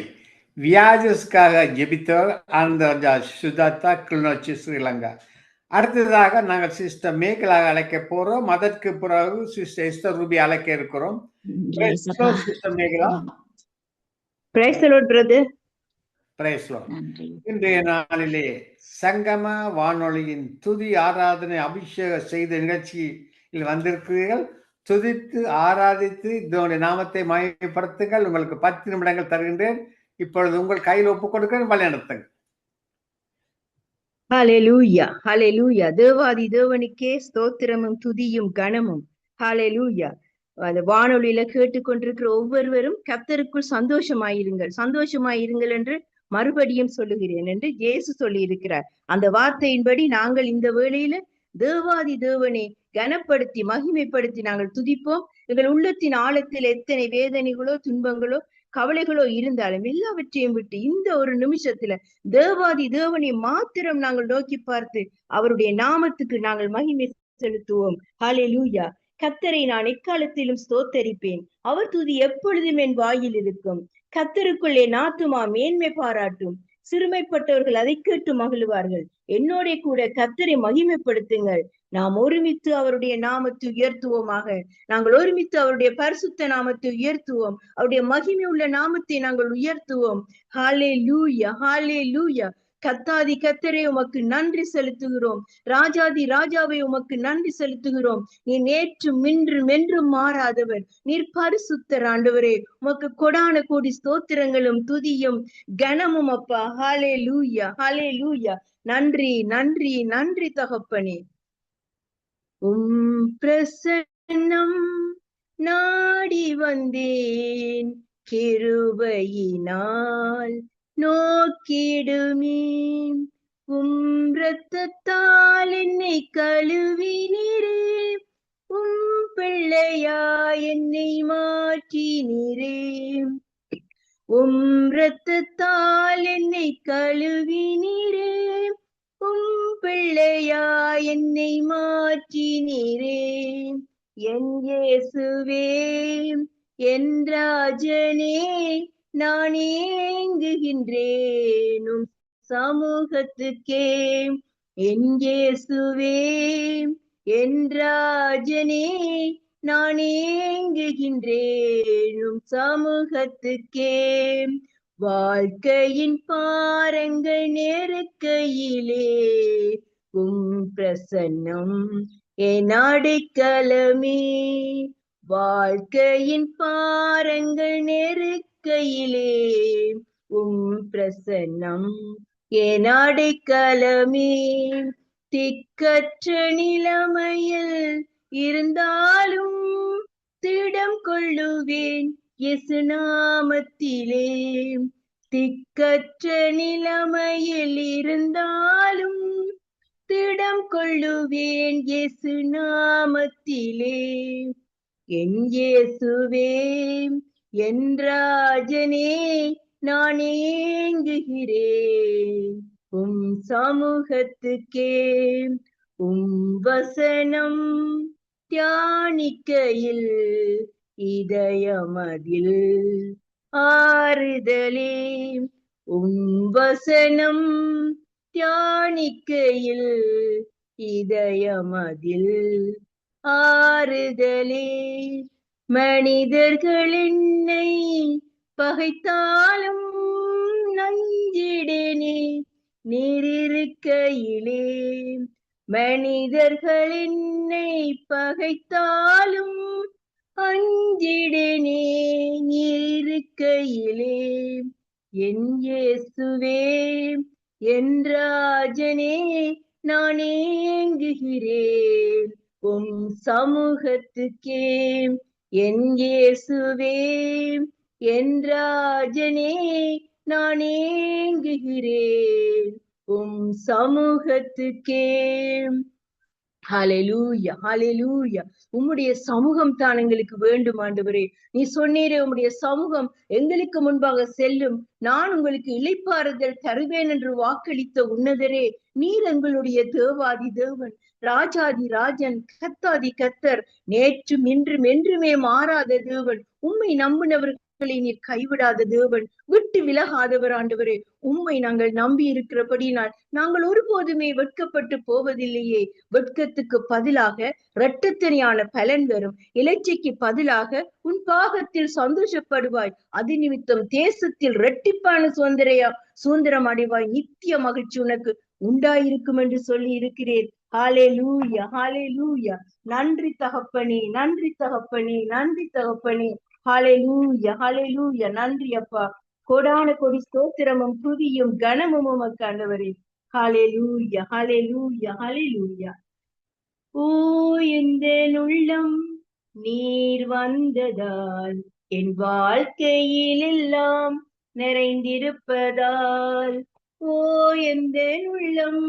வியாஜஸ்க்காக ஜெபித்தவர் அந்த சுஜாதா, கிளிநொச்சி, ஸ்ரீலங்கா. அடுத்ததாக நாங்கள் சிஸ்டர் மேகலாக அழைக்க போறோம். அதற்கு பிறகு சிஸ்டர் எஸ்தர் ரூபி அழைக்க இருக்கிறோம். Sister Megala. Praise the Lord brother. Praise the Lord. இன்றைய நாளிலே சங்கம வானொலியின் துதி ஆராதனை அபிஷேக செய்த நிகழ்ச்சியில் வந்திருக்கிறீர்கள். துதித்து ஆராதித்து இதனுடைய நாமத்தை மகிமைப்படுத்துங்கள். உங்களுக்கு 10 நிமிடங்கள் தருகின்றேன். இப்பொழுது உங்கள் கையில் ஒப்புக் கொடுக்கிறேன், வழி நடத்துங்கள். ஹalleluya ஹalleluya. தேவாதி தேவனுக்கே ஸ்தோத்திரமும் துதியும் கனமும். ஹalleluya. அந்த வானொலியில கேட்டுக்கொண்டிருக்கிற ஒவ்வொருவரும் கர்த்தருக்குள் சந்தோஷமாயிருங்கள் என்று மறுபடியும் சொல்லுகிறேன் என்று இயேசு சொல்லி இருக்கிறார். அந்த வார்த்தையின்படி நாங்கள் இந்த வேளையில தேவாதி தேவனை கனப்படுத்தி மகிமைப்படுத்தி நாங்கள் துதிப்போம். எங்கள் உள்ளத்தின் ஆழத்தில் எத்தனை வேதனைகளோ துன்பங்களோ கவலைகளோ இருந்தாலும் எல்லாவற்றையும் விட்டு இந்த ஒரு நிமிஷத்துல தேவாதி தேவனை மாத்திரம் நாங்கள் நோக்கி பார்த்து அவருடைய நாமத்துக்கு நாங்கள் மகிமை செலுத்துவோம். ஹalleluya. கர்த்தரை நான் எக்காலத்திலும் ஸ்தோத்தரிப்பேன், அவர் துதி எப்பொழுதும் என் வாயில் இருக்கும். கர்த்தருக்குள்ளே ஆத்துமா மேன்மை பாராட்டும், சிறுமைப்பட்டவர்கள் அதை கேட்டு மகிழ்வார்கள். என்னோட கூட கர்த்தரை மகிமைப்படுத்துங்கள். நாம் ஒருமித்து அவருடைய நாமத்தை உயர்த்துவோமாக. நாங்கள் ஒருமித்து அவருடைய பரிசுத்த நாமத்தை உயர்த்துவோம். அவருடைய மகிமை உள்ள நாமத்தை நாங்கள் உயர்த்துவோம். ஹalleluya ஹalleluya. கத்தாதி கத்தரே உமக்கு நன்றி செலுத்துகிறோம். ராஜாதி ராஜாவை உமக்கு நன்றி செலுத்துகிறோம். நீ நேற்றும் இன்றும் என்றும் மாறாதவர். நீர் பரிசுத்தர் ஆண்டவரே. உமக்கு கொடான கோடி ஸ்தோத்திரங்களும் துதியும் கனமும் அப்பா. ஹalleluya ஹalleluya. நன்றி நன்றி நன்றி தகப்பனே. பிரசன்னம் நாடி வந்தேன், கிருபையினால் நோக்கிடுமே. இரத்தத்தால் என்னை கழுவினீரே, பிள்ளையா என்னை மாற்றினீரே. இரத்தத்தால் என்னை கழுவினீரே, பிள்ளையா என்னை மாற்றினீரே. என் இயேசுவே என் ராஜனே, நான் ஏங்குகின்றேன் சமூகத்துக்கே. என் இயேசுவே என் ராஜனே, நான் ஏங்குகின்றேன் சமூகத்துக்கே. வாழ்க்கையின் பாரங்கள் நெருக்கையிலே பிரசன்னம் என் அடைக்கலமே. வாழ்க்கையின் பாரங்கள் நெருக்கையிலே பிரசன்னம் என் அடைக்கலமே. திக்கற்ற நிலைமையில் இருந்தாலும் திடம் கொள்ளுவேன் இயேசு நாமத்திலே. திக்கற்ற நிலைமையில் இருந்தாலும் திடம் கொள்ளுவேன் இயேசு நாமத்திலே. என் இயேசுவே என் ராஜனே, நான் ஏங்குகிறேன் சமூகத்துக்கே. வசனம் தியானிக்கையில் இதயமதில் ஆறுதலே. வசனம் தியானிக்கையில் இதயமதில் ஆறுதலே. மனிதர்கள் என்னை பகைத்தாலும் நஞ்சிடனே நீரிருக்கையிலே. மனிதர்கள் என்னை பகைத்தாலும் அஞ்சிடனே நீரிருக்கையிலே. என் இயேசுவே என் ராஜனே, நான் ஏங்குகிறேன் சமூகத்துக்கே. என் இயேசுவே என் ராஜனே, நான் ஏங்குகிறேன் சமூகத்துக்கே. ஹalleluya ஹalleluya. உம்முடைய சமூகம் தான் எங்களுக்கு வேண்டும் ஆண்டவரே. நீ சொன்னீரே உம்முடைய சமூகம் எங்களுக்கு முன்பாக செல்லும், நான் உங்களுக்கு இளைப்பாறுதல் தருவேன் என்று வாக்களித்த உன்னதரே. நீர் எங்களுடைய தேவாதி தேவன், ராஜாதி ராஜன், கத்தாதி கத்தர், நேற்றும் இன்றும் என்றுமே மாறாத தேவன். உம்மை நம்பினவர்கள் நீர் கைவிடாத தேவன், விட்டு விலகாதவர் ஆண்டவரே. உம்மை நாங்கள் நம்பி இருக்கிறபடினால் நாங்கள் ஒருபோதுமே வெட்கப்பட்டு போவதில்லையே. வெட்கத்துக்கு பதிலாக இரட்டத்தனையான பலன் வரும். இலச்சைக்கு பதிலாக உன் பாகத்தில் சந்தோஷப்படுவாய். அது நிமித்தம் தேசத்தில் இரட்டிப்பான சுதந்திரம் அடைவாய். நித்திய மகிழ்ச்சி உனக்கு உண்டாயிருக்கும் என்று சொல்லி இருக்கிறேன். ஹalleluya ஹalleluya. நன்றி தகப்பனே, நன்றி தகப்பனே, நன்றி தகப்பனே. ஹalleluya ஹalleluya. நன்றி அப்பா. கொடான கொடி ஸ்தோத்திரமும் துதியும் கனமும் உமக்கு ஆண்டவரே. ஹalleluya ஹalleluya ஹalleluya. ஓ எந்த உள்ளம் நீர் வந்ததால் என் வாழ்க்கையில் எல்லாம் நிறைந்திருப்பதால். ஓ எந்த உள்ளம்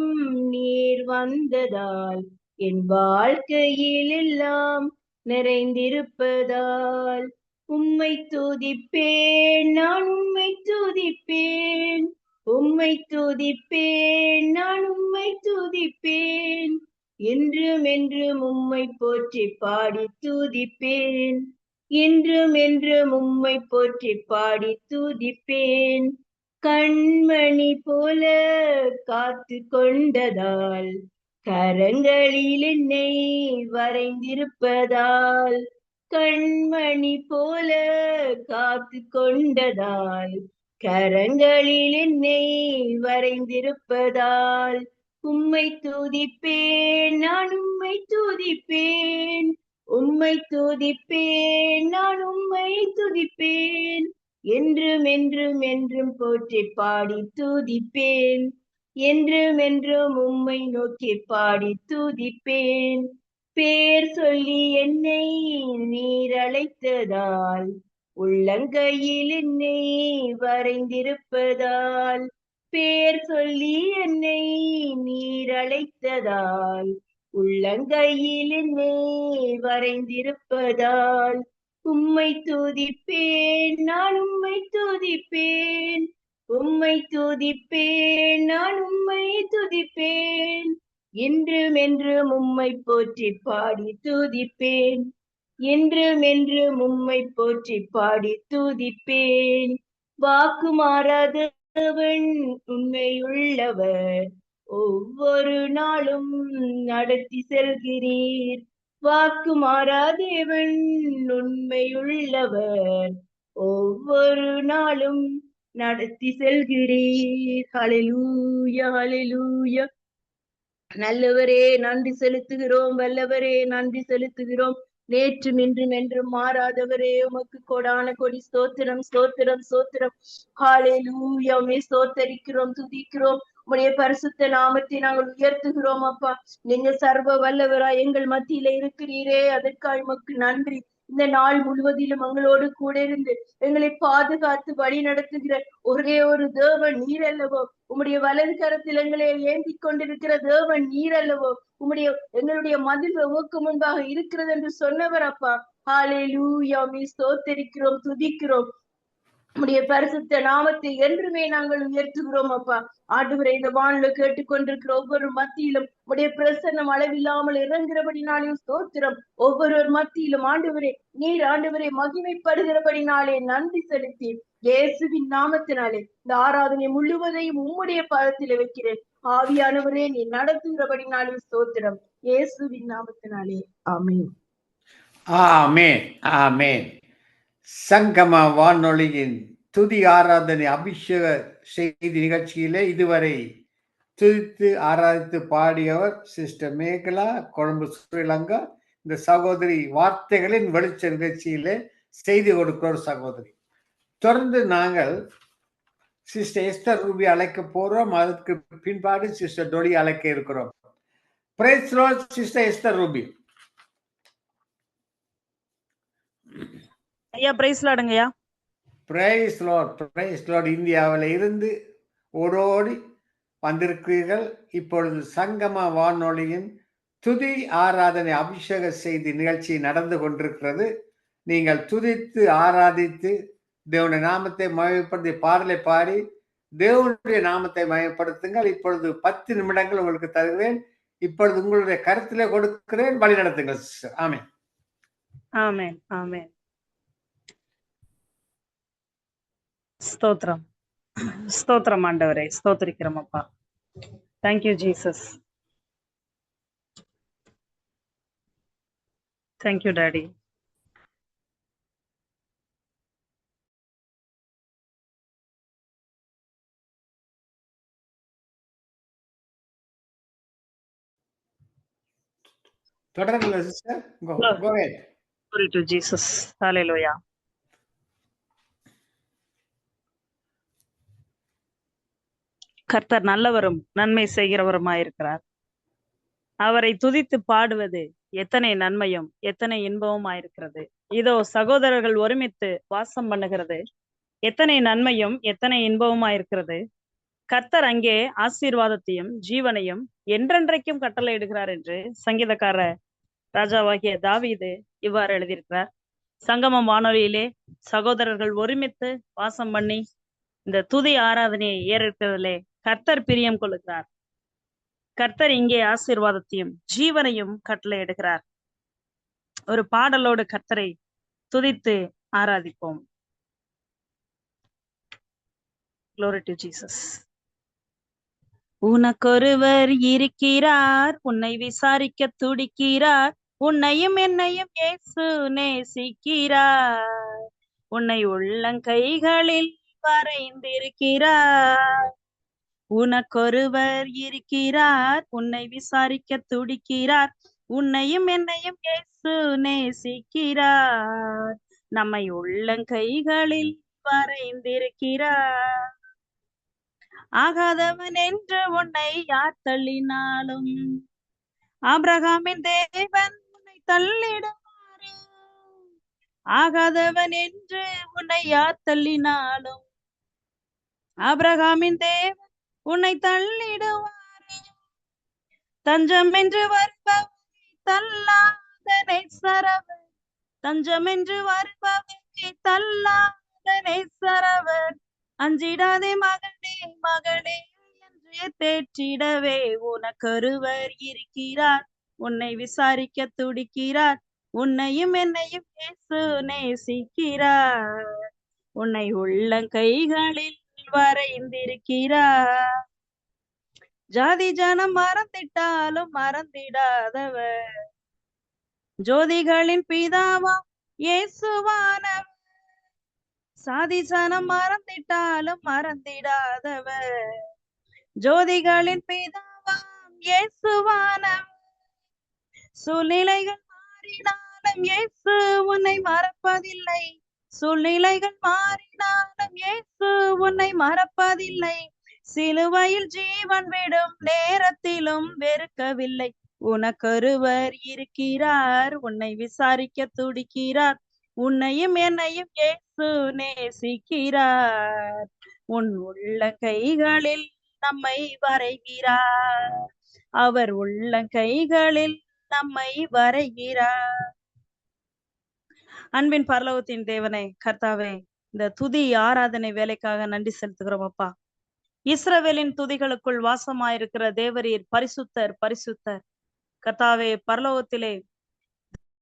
நீர் வந்ததால் என் வாழ்க்கையில் எல்லாம் நிறைந்திருப்பதால். உம்மை துதிப்பேன் நான் உம்மை துதிப்பேன், உம்மை துதிப்பேன் நான் உம்மை துதிப்பேன், என்றும் என்றும் உம்மை போற்றி பாடி துதிப்பேன், என்றும் என்றும் உம்மை போற்றி பாடி துதிப்பேன். கண்மணி போல காத்து கொண்டதால் கரங்களில் என்னை வரைந்திருப்பதால். கண்மணி போல காத்து கொண்டதால் கரங்களில் என்னை வரைந்திருப்பதால். உம்மை துதிப்பேன் நான் உம்மை துதிப்பேன், உம்மை துதிப்பேன் நான் உம்மை துதிப்பேன், என்றும் என்றும் என்றும் போற்றி பாடி துதிப்பேன், என்றும் என்றும் உம்மை நோக்கி பாடி துதிப்பேன். பேர் சொல்லி என்னை நீர் அழைத்ததால் உள்ளங்கையில் என்னை வரைந்திருப்பதால். பேர் சொல்லி என்னை நீர் அழைத்ததால் உள்ளங்கையில் என்னை வரைந்திருப்பதால். உம்மை துதிப்பேன் நான் உம்மை துதிப்பேன், உம்மை துதிப்பேன் நான் உம்மை துதிப்பேன், என்றும் என்றும் உம்மை போற்றி பாடி துதிப்பேன், என்றும் என்றும் உம்மை போற்றி பாடி துதிப்பேன். வாக்கு மாறாதவன் உண்மையுள்ளவர், ஒவ்வொரு நாளும் நடத்தி செல்கிறீர். வாக்கு மாறாதேவன் உண்மையுள்ளவர், ஒவ்வொரு நாளும் நடத்தி செல்கிறீர். ஹalleluya ஹalleluya. நல்லவரே நன்றி செலுத்துகிறோம், வல்லவரே நன்றி செலுத்துகிறோம். நேற்றும் இன்றும் என்றும் மாறாதவரே உமக்கு கொடான கொடி ஸ்தோத்திரம் ஸ்தோத்திரம் ஸ்தோத்திரம். ஹalleluya. உம்மை ஸ்தோத்தரிக்கிறோம், துதிக்கிறோம். உம்முடைய பரிசுத்த நாமத்தை நாங்கள் உயர்த்துகிறோம் அப்பா. நீங்க சர்வ வல்லவரா எங்கள் மத்தியில இருக்கிறீரே, அதற்காக உமக்கு நன்றி. இந்த நாள் முழுவதிலும் எங்களோடு கூட இருந்து எங்களை பாதுகாத்து வழி நடத்துகிற ஒரே ஒரு தேவன் நீர் அல்லவோ. உம்முடைய வலது கரத்தில் எங்களை ஏந்தி கொண்டிருக்கிற தேவன் நீர் அல்லவோ. எங்களுடைய மதில் உமக்கு முன்பாக இருக்கிறது என்று சொன்னவர் அப்பா. ஹalleluya. உம்மை ஸ்தோத்தரிக்கிறோம், துதிக்கிறோம். உம்முடைய பரிசுத்த நாமத்தை என்றுமே நாங்கள் உயர்த்துகிறோம் அப்பா. ஆண்டவரே, இந்த வானிலை கேட்டுக்கொண்டிருக்கிற ஒவ்வொரு மத்தியிலும் உடைய பிரசன்னம் அளவில்லாமல் இறங்குகிறபடினாலே ஸ்தோத்திரம். ஒவ்வொருவர் மத்தியிலும் ஆண்டவரே நீர் ஆண்டவரே மகிமைப்படுகிறபடினாலே நன்றி செலுத்தி இயேசுவின் நாமத்தினாலே இந்த ஆராதனை முழுவதையும் உம்முடைய பாதத்திலே வைக்கிறேன். ஆவியானவரே நீ நடத்துகிறபடினாலே ஸ்தோத்திரம். இயேசுவின் நாமத்தினாலே ஆமென். ஆமென் ஆமென். சங்கம வானொலியின் துதி ஆராதனை அபிஷேக செய்தி நிகழ்ச்சியிலே இதுவரை துதித்து ஆராதித்து பாடியவர் சிஸ்டர் மேகலா, கொழும்பு, ஸ்ரீலங்கா. இந்த சகோதரி வார்த்தைகளின் வெளிச்ச நிகழ்ச்சியிலே செய்தி கொடுக்கிறோர் சகோதரி. தொடர்ந்து நாங்கள் சிஸ்டர் எஸ்தர் ரூபி அழைக்க போறோம். அதற்கு பின்பாடு சிஸ்டர் டொலி அழைக்க இருக்கிறோம். Praise Lord sister Esther Ruby. ஐயா பிரைஸ் லார்டுங்கய்யா. Praise lord, praise lord. இந்தியாவில் இருந்து ஓடோடி வந்திருக்கிறீர்கள். இப்பொழுது சங்கம வானொலியின் துதி ஆராதனை அபிஷேக செய்தி நிகழ்ச்சி நடந்து கொண்டிருக்கிறது. நீங்கள் துதித்து ஆராதித்து தேவனுடைய நாமத்தை மகிமைப்படுத்தி பாடலை பாடி தேவனுடைய நாமத்தை மகிமைப்படுத்துங்கள். இப்பொழுது 10 நிமிடங்கள் உங்களுக்கு தருகிறேன். இப்பொழுது உங்களுடைய கருத்திலே கொடுக்கிறேன், வழி நடத்துங்கள் சிஸ்டர். ஆமென் ஆமென் ஆமென். ஸ்தோத்திரம் ஸ்தோத்திரம் ஆண்டவரே, ஸ்தோத்திரிக்கிறோம் அப்பா. Thank you Jesus. Thank you daddy. தொடருங்கள் sister. Go ahead. Glory to Jesus. Hallelujah. கர்த்தர் நல்லவரும் நன்மை செய்கிறவருமாயிருக்கிறார். அவரை துதித்து பாடுவது எத்தனை நன்மையும் எத்தனை இன்பமுமாயிருக்கிறது. இதோ சகோதரர்கள் ஒருமித்து வாசம் பண்ணுகிறது எத்தனை நன்மையும் எத்தனை இன்பமுமாயிருக்கிறது. கர்த்தர் அங்கே ஆசீர்வாதத்தையும் ஜீவனையும் என்றென்றைக்கும் கட்டளையிடுகிறார் என்று சங்கீதக்காரர் ராஜாவாகிய தாவீது இவ்வாறு எழுதியிருக்கிறார். சங்கமம் வானொலியிலே சகோதரர்கள் ஒருமித்து வாசம் பண்ணி இந்த துதி ஆராதனையை ஏற்கிறதிலே கர்த்தர் பிரியம் கொள்ளுகிறார். கர்த்தர் இங்கே ஆசீர்வாதத்தையும் ஜீவனையும் கட்டளையிடுகிறார். ஒரு பாடலோடு கர்த்தரை துதித்து ஆராதிப்போம். Glory to Jesus. உனக்கொருவர் இருக்கிறார், உன்னை விசாரிக்க துடிக்கிறார், உன்னையும் என்னையும் இயேசு நேசிக்கிறார், உன்னை உள்ளங்கைகளில் வரைந்திருக்கிறார். உனக்கொருவர் இருக்கிறார், உன்னை விசாரிக்க துடிக்கிறார், உன்னையும் என்னையும் இயேசு நேசிக்கிறார், நம்மை உள்ளங்கைகளில் வரைந்திருக்கிறார். ஆகாதவன் என்று உன்னை யார் தள்ளினாலும் ஆபிரகாமின் தேவன் உன்னை தள்ளிடுவாரோ. ஆகாதவன் என்று உன்னை யார் தள்ளினாலும் ஆபிரகாமின் தேவன் உன்னை தள்ளிடுவாரோ. தஞ்சம் என்று வருபவனை தள்ளாத நேசரவர், தஞ்சம் என்று வருபவனை தள்ளாத நேசரவர், அஞ்சிடாதே மகனே மகளே என்று தேற்றிடவே உனக்கொருவர் இருக்கிறார், உன்னை விசாரிக்க துடிக்கிறார், உன்னையும் என்னையும் இயேசு நேசிக்கிறார், உன்னை உள்ளங்கைகளில் வரைந்திருக்கிறார். ஜாதி ஜனம் மறந்திட்டாலும் மறந்திடாதவர், ஜோதிகளின் பிதாவா இயேசுவானவர், சாதி ஜனம் மறந்திட்டாலும் மறந்திடாதவர், ஜோதிகளின் பிதாவாம் இயேசுவானவர், சூழ்நிலைகள் மாறினாலும் இயேசு உன்னை மறப்பதில்லை, சூழ்நிலைகள் மாறினாலும் இயேசு உன்னை மறப்பதில்லை, சிலுவையில் ஜீவன் விடும் நேரத்திலும் வெறுக்கவில்லை, உனக்கொருவர் இருக்கிறார், உன்னை விசாரிக்க துடிக்கிறார், உன்னையும் என்னையும் இயேசு நேசிக்கிறார், உன் உள்ளங்கைகளில் நம்மை வரைகிறார், அவர் உள்ளங்கைகளில் நம்மை வரைகிறார். அன்பின் பரலோகத்தின் தேவனே கர்த்தாவே, இந்த துதி ஆராதனை வேலைக்காக நன்றி செலுத்துகிறோம் அப்பா. இஸ்ரவேலின் துதிகளுக்குள் வாசமாயிருக்கிற தேவரீர் பரிசுத்தர் பரிசுத்தர். கர்த்தாவே, பரலோகத்திலே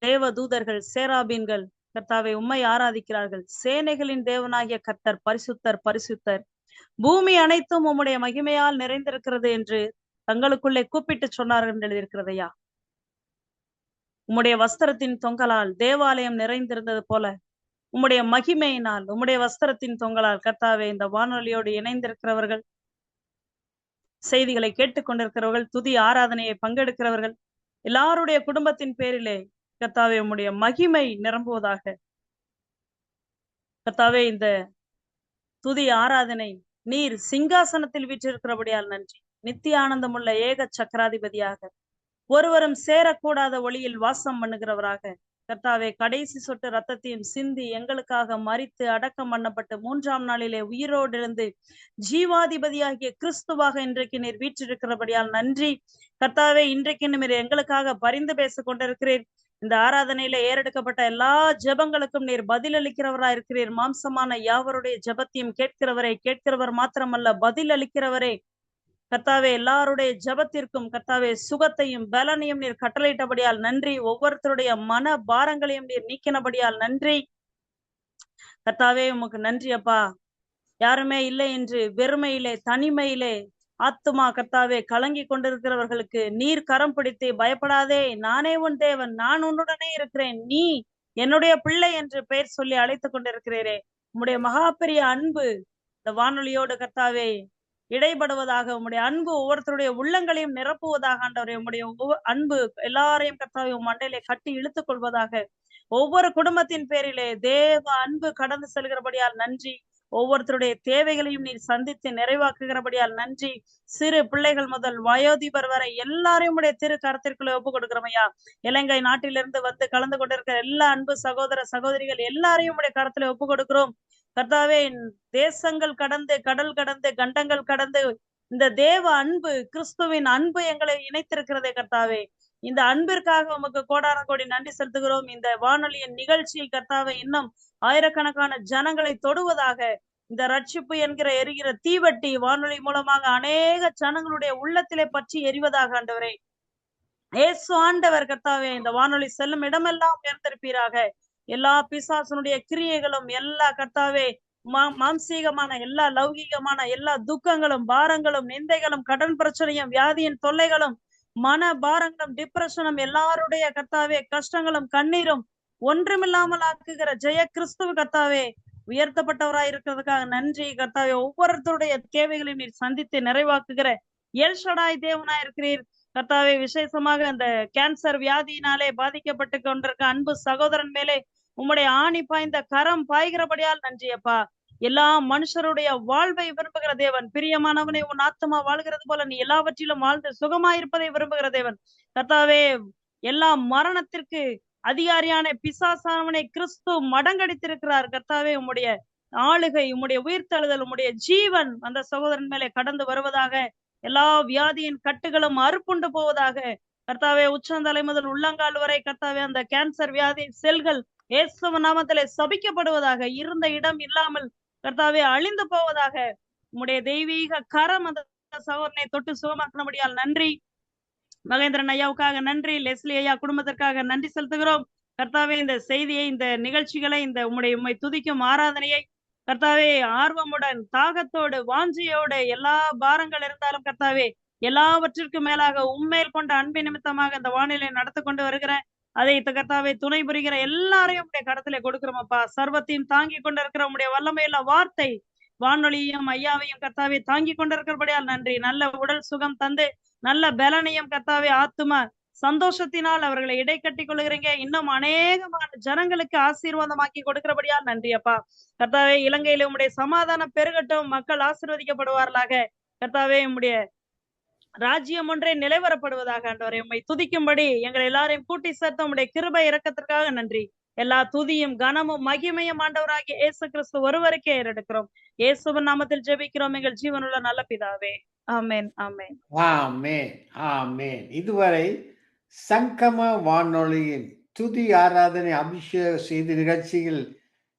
தேவ தூதர்கள் சேராபீன்கள் கர்த்தாவே உம்மை ஆராதிக்கிறார்கள். சேனைகளின் தேவனாகிய கர்த்தர் பரிசுத்தர் பரிசுத்தர். பூமி அனைத்தும் உம்முடைய மகிமையால் நிறைந்திருக்கிறது என்று தங்களுக்குள்ளே கூப்பிட்டு சொன்னார்கள் என்று எழுதியிருக்கிறதையா. உம்முடைய வஸ்திரத்தின் தொங்கலால் தேவாலயம் நிறைந்திருந்தது போல உம்முடைய மகிமையினால் உம்முடைய வஸ்திரத்தின் தொங்கலால் கர்த்தாவே இந்த வானொலியோடு இணைந்திருக்கிறவர்கள், செய்திகளை கேட்டுக்கொண்டிருக்கிறவர்கள், துதி ஆராதனையை பங்கெடுக்கிறவர்கள் எல்லாருடைய குடும்பத்தின் பேரிலே கர்த்தாவே உம்முடைய மகிமை நிரம்புவதாக. கர்த்தாவே, இந்த துதி ஆராதனை நீர் சிங்காசனத்தில் வீற்றிருக்கிறபடியால் நன்றி. நித்திய ஆனந்தமுள்ள ஏக சக்கராதிபதியாக, ஒருவரும் சேரக்கூடாத ஒளியில் வாசம் பண்ணுகிறவராக கர்த்தாவே, கடைசி சொட்டு ரத்தத்தையும் சிந்தி எங்களுக்காக மரித்து அடக்கம் பண்ணப்பட்டு 3ஆம் நாளிலே உயிரோடு இருந்து ஜீவாதிபதியாகிய கிறிஸ்துவாக இன்றைக்கு நீர் வீற்றிருக்கிறபடியால் நன்றி. கர்த்தாவே, இன்றைக்கு நீர் எங்களுக்காக பரிந்து பேசிக் கொண்டிருக்கிறீர். இந்த ஆராதனையில ஏறெடுக்கப்பட்ட எல்லா ஜெபங்களுக்கும் நீர் பதில் அளிக்கிறவரா இருக்கிறீர். மாம்சமான யாவருடைய ஜெபத்தையும் கேட்கிறவரே, கேட்கிறவர் மாத்திரமல்ல பதில் அளிக்கிறவரே. கர்த்தாவே, எல்லாருடைய ஜெபத்திற்கும் கர்த்தாவே சுகத்தையும் பலனையும் நீர் கட்டளையிட்டபடியால் நன்றி. ஒவ்வொருத்தருடைய மன பாரங்களையும் நீர் நீக்கினபடியால் நன்றி. கர்த்தாவே, உமக்கு நன்றி அப்பா. யாருமே இல்லை என்று வெறுமையிலே தனிமையிலே ஆத்துமா கர்த்தாவே கலங்கி கொண்டிருக்கிறவர்களுக்கு நீர் கரம் பிடித்து பயப்படாதே, நானே உன் தேவன், நான் உன்னுடனே இருக்கிறேன், நீ என்னுடைய பிள்ளை என்று பெயர் சொல்லி அழைத்து கொண்டிருக்கிறீரே. உம்முடைய மகா பெரிய அன்பு இந்த வானொலியோடு கர்த்தாவே இடைபடுவதாக, உம்முடைய அன்பு ஒவ்வொருத்தருடைய உள்ளங்களையும் நிரப்புவதாக. ஆண்டவரே, உம்முடைய அன்பு எல்லாரையும் கர்த்தாவே மண்டையிலே கட்டி இழுத்துக் கொள்வதாக. ஒவ்வொரு குடும்பத்தின் பேரிலே தேவ அன்பு கடந்து செல்கிறபடியால் நன்றி. ஒவ்வொருத்தருடைய தேவைகளையும் நீர் சந்தித்து நிறைவாக்குகிறபடியால் நன்றி. சிறு பிள்ளைகள் முதல் வயோதிபர் வரை எல்லாரையும் உடைய திரு கரத்திற்குள்ள ஒப்பு கொடுக்கிறோம் ஐயா. இலங்கை நாட்டிலிருந்து வந்து கலந்து கொண்டிருக்கிற எல்லா அன்பு சகோதர சகோதரிகள் எல்லாரையும் உடைய கரத்துல ஒப்பு கொடுக்கிறோம். கர்த்தாவே, தேசங்கள் கடந்து, கடல் கடந்து, கண்டங்கள் கடந்து இந்த தேவ அன்பு, கிறிஸ்துவின் அன்பு எங்களை இணைத்திருக்கிறதே கர்த்தாவே. இந்த அன்பிற்காக உமக்கு கோடான கோடி நன்றி செலுத்துகிறோம். இந்த வானொலியின் நிகழ்ச்சி கர்த்தாவே இன்னும் ஆயிரக்கணக்கான ஜனங்களை தொடுவதாக, இந்த ரட்சிப்பு என்கிற எரிகிற தீவட்டி வானொலி மூலமாக அநேக ஜனங்களுடைய உள்ளத்திலே பற்றி எரிவதாக ஆண்டவரே. ஏசு ஆண்டவர் கர்த்தாவே, இந்த வானொலி செல்லும் இடமெல்லாம் உயர்ந்திருப்பீராக. எல்லா பிசாசனுடைய கிரியைகளும், எல்லா கர்த்தாவே மாம்சீகமான எல்லா லௌகீகமான எல்லா துக்கங்களும், பாரங்களும், நிந்தைகளும், கடன் பிரச்சனையும், வியாதியின் தொல்லைகளும், மன பாரங்களும், டிப்ரெஷனும், எல்லாருடைய கர்த்தாவே கஷ்டங்களும் கண்ணீரும் ஒன்றுமில்லாமல் ஆக்குகிற ஜெய கிறிஸ்துவ கர்த்தாவே, உயர்த்தப்பட்டவராய் இருக்கிறதுக்காக நன்றி கர்த்தாவே. ஒவ்வொருத்தருடைய தேவைகளையும் நீர் சந்தித்து நிறைவாக்குகிற எல்ஷடாய் தேவனாய் இருக்கிறீர் கர்த்தாவே. விசேஷமாக அந்த கேன்சர் வியாதியினாலே பாதிக்கப்பட்டு கொண்டிருக்க அன்பு சகோதரன் மேலே உம்முடைய ஆணி பாய்ந்த கரம் பாய்கிறபடியால் நன்றி அப்பா. எல்லா மனுஷருடைய வாழ்வை விரும்புகிற தேவன், பிரியமானவனை உன் ஆத்மா வாழ்கிறது போல நீ எல்லாவற்றிலும் வாழ்ந்து சுகமாயிருப்பதை விரும்புகிற தேவன் கர்த்தாவே. எல்லா மரணத்திற்கு அதிகாரியான பிசாசானவனை கிறிஸ்து மடங்கடித்திருக்கிறார் கர்த்தாவே. உம்முடைய ஆளுகை, உம்முடைய உயிர்த்தெழுதல், உம்முடைய ஜீவன் அந்த சகோதரன் மேலே கடந்து வருவதாக. எல்லா வியாதியின் கட்டுகளும் அறுப்புண்டு போவதாக கர்த்தாவே. உச்சந்தலை முதல் உள்ளங்கால் வரை கர்த்தாவே அந்த கேன்சர் வியாதி செல்கள் இயேசுவின் நாமத்திலே சபிக்கப்படுவதாக. இருந்த இடம் இல்லாமல் கர்த்தாவே அழிந்து போவதாக. உம்முடைய தெய்வீக கரம் அந்த சகோதரனை தொட்டு சுகமாக்கினபடியால் நன்றி. மகேந்திரன் ஐயாவுக்காக நன்றி. லெஸ்லி ஐயா குடும்பத்திற்காக நன்றி செலுத்துகிறோம் கர்த்தாவே. இந்த செய்தியை, இந்த நிகழ்ச்சிகளை, இந்த உம்மை துதிக்கும் ஆராதனையை கர்த்தாவே ஆர்வமுடன், தாகத்தோடு, வாஞ்சியோடு, எல்லா பாரங்கள் இருந்தாலும் கர்த்தாவே எல்லாவற்றிற்கும் மேலாக உண்மையில் கொண்ட அன்பு நிமித்தமாக இந்த வானிலை நடத்தி கொண்டு வருகிற அதை கர்த்தாவே துணை புரிகிற எல்லாரையும் உடைய கடத்திலே கொடுக்கிறோம் அப்பா. சர்வத்தையும் தாங்கி கொண்டிருக்கிற உடைய வல்லமையுள்ள வார்த்தை வானொலியையும் ஐயாவையும் கர்த்தாவே தாங்கி கொண்டிருக்கிறபடியால் நன்றி. நல்ல உடல் சுகம் தந்து நல்ல பலனையும் கர்த்தாவே ஆத்தும சந்தோஷத்தினால் அவர்களை இடைக்கட்டி கொள்ளுகிறீங்க. இன்னும் அநேகமான ஜனங்களுக்கு ஆசீர்வாதமாக்கி கொடுக்கிறபடியால் நன்றி அப்பா. கர்த்தாவே, இலங்கையில உம்முடைய சமாதானம் பெருகட்டும், மக்கள் ஆசீர்வதிக்கப்படுவார்களாக கர்த்தாவே. உம்முடைய ராஜ்யம் ஒன்றே நிலைவரப்படுவதாக ஆண்டவரே. உம்மை துதிக்கும்படி எங்களை எல்லாரையும் கூட்டி சேர்த்த உம்முடைய கிருபை இரக்கத்திற்காக நன்றி. எல்லா துதியும் கனமும் மகிமையும் ஆண்டவராகிய இயேசு கிறிஸ்து ஒருவருக்கே ஏறெடுக்கிறோம். இயேசுவின் நாமத்தில் ஜெபிக்கிறோம் எங்கள் ஜீவனுள்ள நல்ல பிதாவே. ஆமென், ஆமென், ஆமென், ஆமென். இதுவரை சங்கம வானொலியின் துதி ஆராதனை அபிஷேக செய்தி நிகழ்ச்சியில்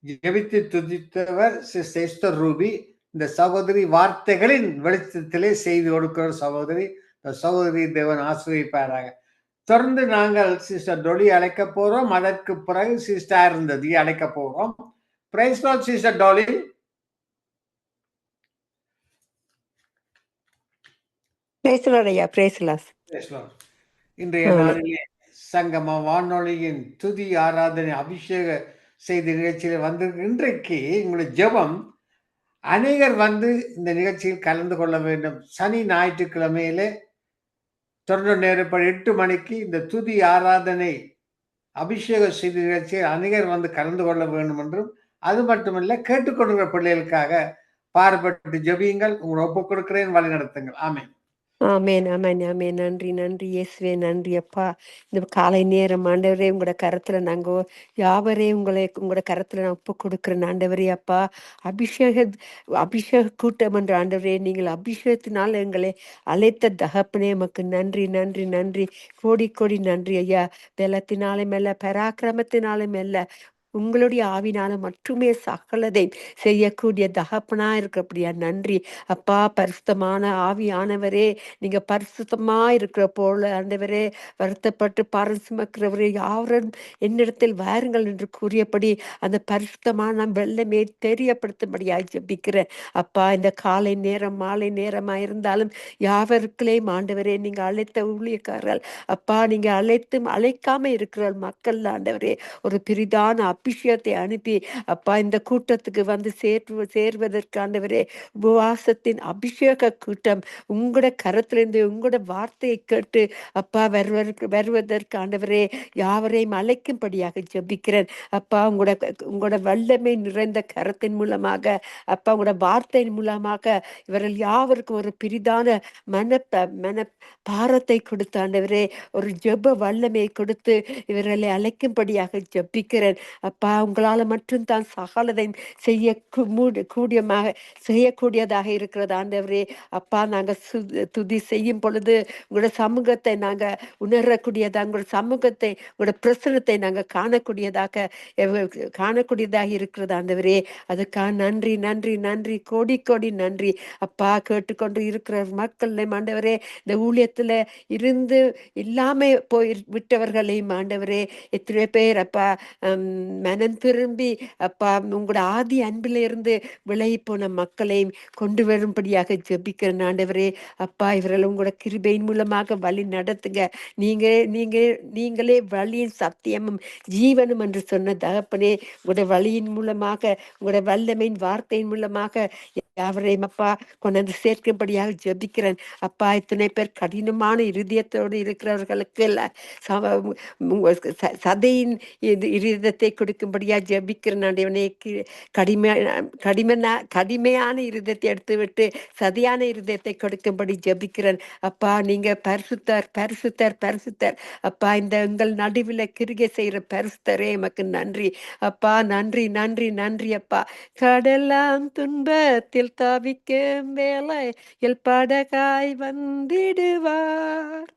ஜெபித்து துதித்தவர் சிஸ்டர் ரூபி. இந்த சகோதரி வார்த்தைகளின் வெளிச்சத்திலே செய்தி கொடுக்கிற சகோதரி. இந்த சகோதரி தேவன் ஆசீர்வதிப்பாராக. தொடர்ந்து நாங்கள் சிஸ்டர் டொலி அழைக்க போறோம். அதற்கு பிறகு சிஸ்டர் இருந்தது அழைக்க போறோம். Praise Lord sister Dolly. இன்றைய நாளிலே சங்கம வானொலியின் துதி ஆராதனை அபிஷேக செய்தி நிகழ்ச்சியில் வந்து இன்றைக்கு உங்களுடைய ஜெபம் அநேகர் வந்து இந்த நிகழ்ச்சியில் கலந்து கொள்ள வேண்டும். சனி ஞாயிற்றுக்கிழமையிலே தொடர்ந்து நேரப்படி 8 மணிக்கு இந்த துதி ஆராதனை அபிஷேக செய்தி நிகழ்ச்சியில் அநேகர் வந்து கலந்து கொள்ள வேண்டும் என்றும், அது மட்டுமல்ல கேட்டுக்கொண்டிருக்கிற பிள்ளைகளுக்காக பாரப்பட்டு ஜெபியுங்கள். உங்களை ஒப்புக் கொடுக்கிறேன், வழி நடத்துங்கள். ஆமென். ஆமென், ஆமென், ஆமென். நன்றி, நன்றி இயேசுவே, நன்றி அப்பா. இந்த காலை நேரம் ஆண்டவரே உங்களோட கரத்துல நாங்க யாவரே உங்களோட கரத்துல நான் ஒப்பு கொடுக்கிறேன் ஆண்டவரே அப்பா. அபிஷேக கூட்டம் என்ற ஆண்டவரே, நீங்கள் அபிஷேகத்தினால் எங்களை அழைத்த தகப்பனே உமக்கு நன்றி, நன்றி, நன்றி, கோடி கோடி நன்றி ஐயா. பலத்தினாலும் அல்ல, பராக்கிரமத்தினாலும் அல்ல, உங்களுடைய ஆவினால மட்டுமே சகலதை செய்யக்கூடிய தகப்பனா இருக்கிறபடியா நன்றி அப்பா. பரிசுத்தமான ஆவியானவரே, நீங்க பரிசுத்தமா இருக்கிற போல ஆண்டவரே, வருத்தப்பட்டு பரிசுமக்கிறவரே யாரும் என்னிடத்தில் வாருங்கள் என்று கூறியபடி அந்த பரிசுத்தமான வெள்ளமே தெரியப்படுத்தும்படியாய் ஜெபிக்கிறேன் அப்பா. இந்த காலை நேரம் மாலை நேரமா இருந்தாலும் யாவருக்களையும் ஆண்டவரே நீங்க அழைத்த ஊழியக்காரர்கள் அப்பா, நீங்க அழைக்காம இருக்கிற மக்கள் ஆண்டவரே ஒரு பெரிதான அபிஷேகத்தை அனுப்பி அப்பா இந்த கூட்டத்துக்கு வந்து சேர்வதற்கு ஆண்டவரே உபவாசத்தின் அபிஷேக கூட்டம் உங்களோட கரத்திலிருந்து உங்களோட வார்த்தையை கேட்டு அப்பா வருவதற்கு ஆண்டவரே யாவரையும் அழைக்கும்படியாக ஜெபிக்கிறேன். அப்பா உங்களோட வல்லமை நிறைந்த கரத்தின் மூலமாக அப்பா உங்களோட வார்த்தையின் மூலமாக இவர்கள் யாவருக்கும் ஒரு பிரிதான மன பாரத்தை கொடுத்து ஆண்டவரே ஒரு ஜெப வல்லமையை கொடுத்து இவர்களை அழைக்கும்படியாக ஜெபிக்கிறேன். அப்பா உங்களால மட்டும்தான் சகலதையும் செய்யக்கூடியதாக இருக்கிறது ஆண்டவரே. அப்பா நாங்க துதி செய்யும் பொழுது உங்களோட சமூகத்தை நாங்க உணரக்கூடியதாக உங்களோட சமூகத்தை உங்களோட பிரசனத்தை நாங்க காணக்கூடியதாக இருக்கிறது ஆண்டவரே. அதுக்காக நன்றி நன்றி நன்றி கோடி கோடி நன்றி. அப்பா கேட்டுக்கொண்டு இருக்கிற மக்கள் ஆண்டவரே இந்த ஊழியத்துல இருந்து இல்லாம போய் விட்டவர்களையும் ஆண்டவரே எத்தனை பேர் அப்பா மனம் திரும்பி அப்பா உங்களோட ஆதி அன்பில இருந்து விலகி போன மக்களையும் கொண்டு வரும்படியாக ஜெபிக்கிறேன் ஆண்டவரே. அப்பா இவர்கள் உங்களோட கிருபையின் மூலமாக வழி நடத்துங்க. நீங்களே வழியின் சத்தியமும் ஜீவனும் என்று சொன்ன தகப்பனே உங்களோட வழியின் மூலமாக உங்களோட வல்லமையின் வார்த்தையின் மூலமாக யாவரையும் அப்பா கொண்டு சேர்க்கும்படியாக ஜெபிக்கிறேன். அப்பா இத்தனை பேர் கடினமான இருதயத்தோடு இருக்கிறவர்களுக்கு சதையின் இருதயத்தை கொடுக்கும்படியாக ஜெபிக்கிறேன் ஆண்டவனே. கடிமையான இருதயத்தை எடுத்து விட்டு சதியான இருதயத்தை கொடுக்கும்படி ஜெபிக்கிறேன். அப்பா நீங்க பரிசுத்தர் பரிசுத்தர் பரிசுத்தர். அப்பா இந்த எங்கள் நடுவில் கிருகை செய்யற பரிசுத்தரே எமக்கு நன்றி அப்பா. நன்றி நன்றி நன்றி அப்பா. கடலாம் துன்பத்தில் தவிக்கும் வேளையில் படகாய் வந்திடுவார்.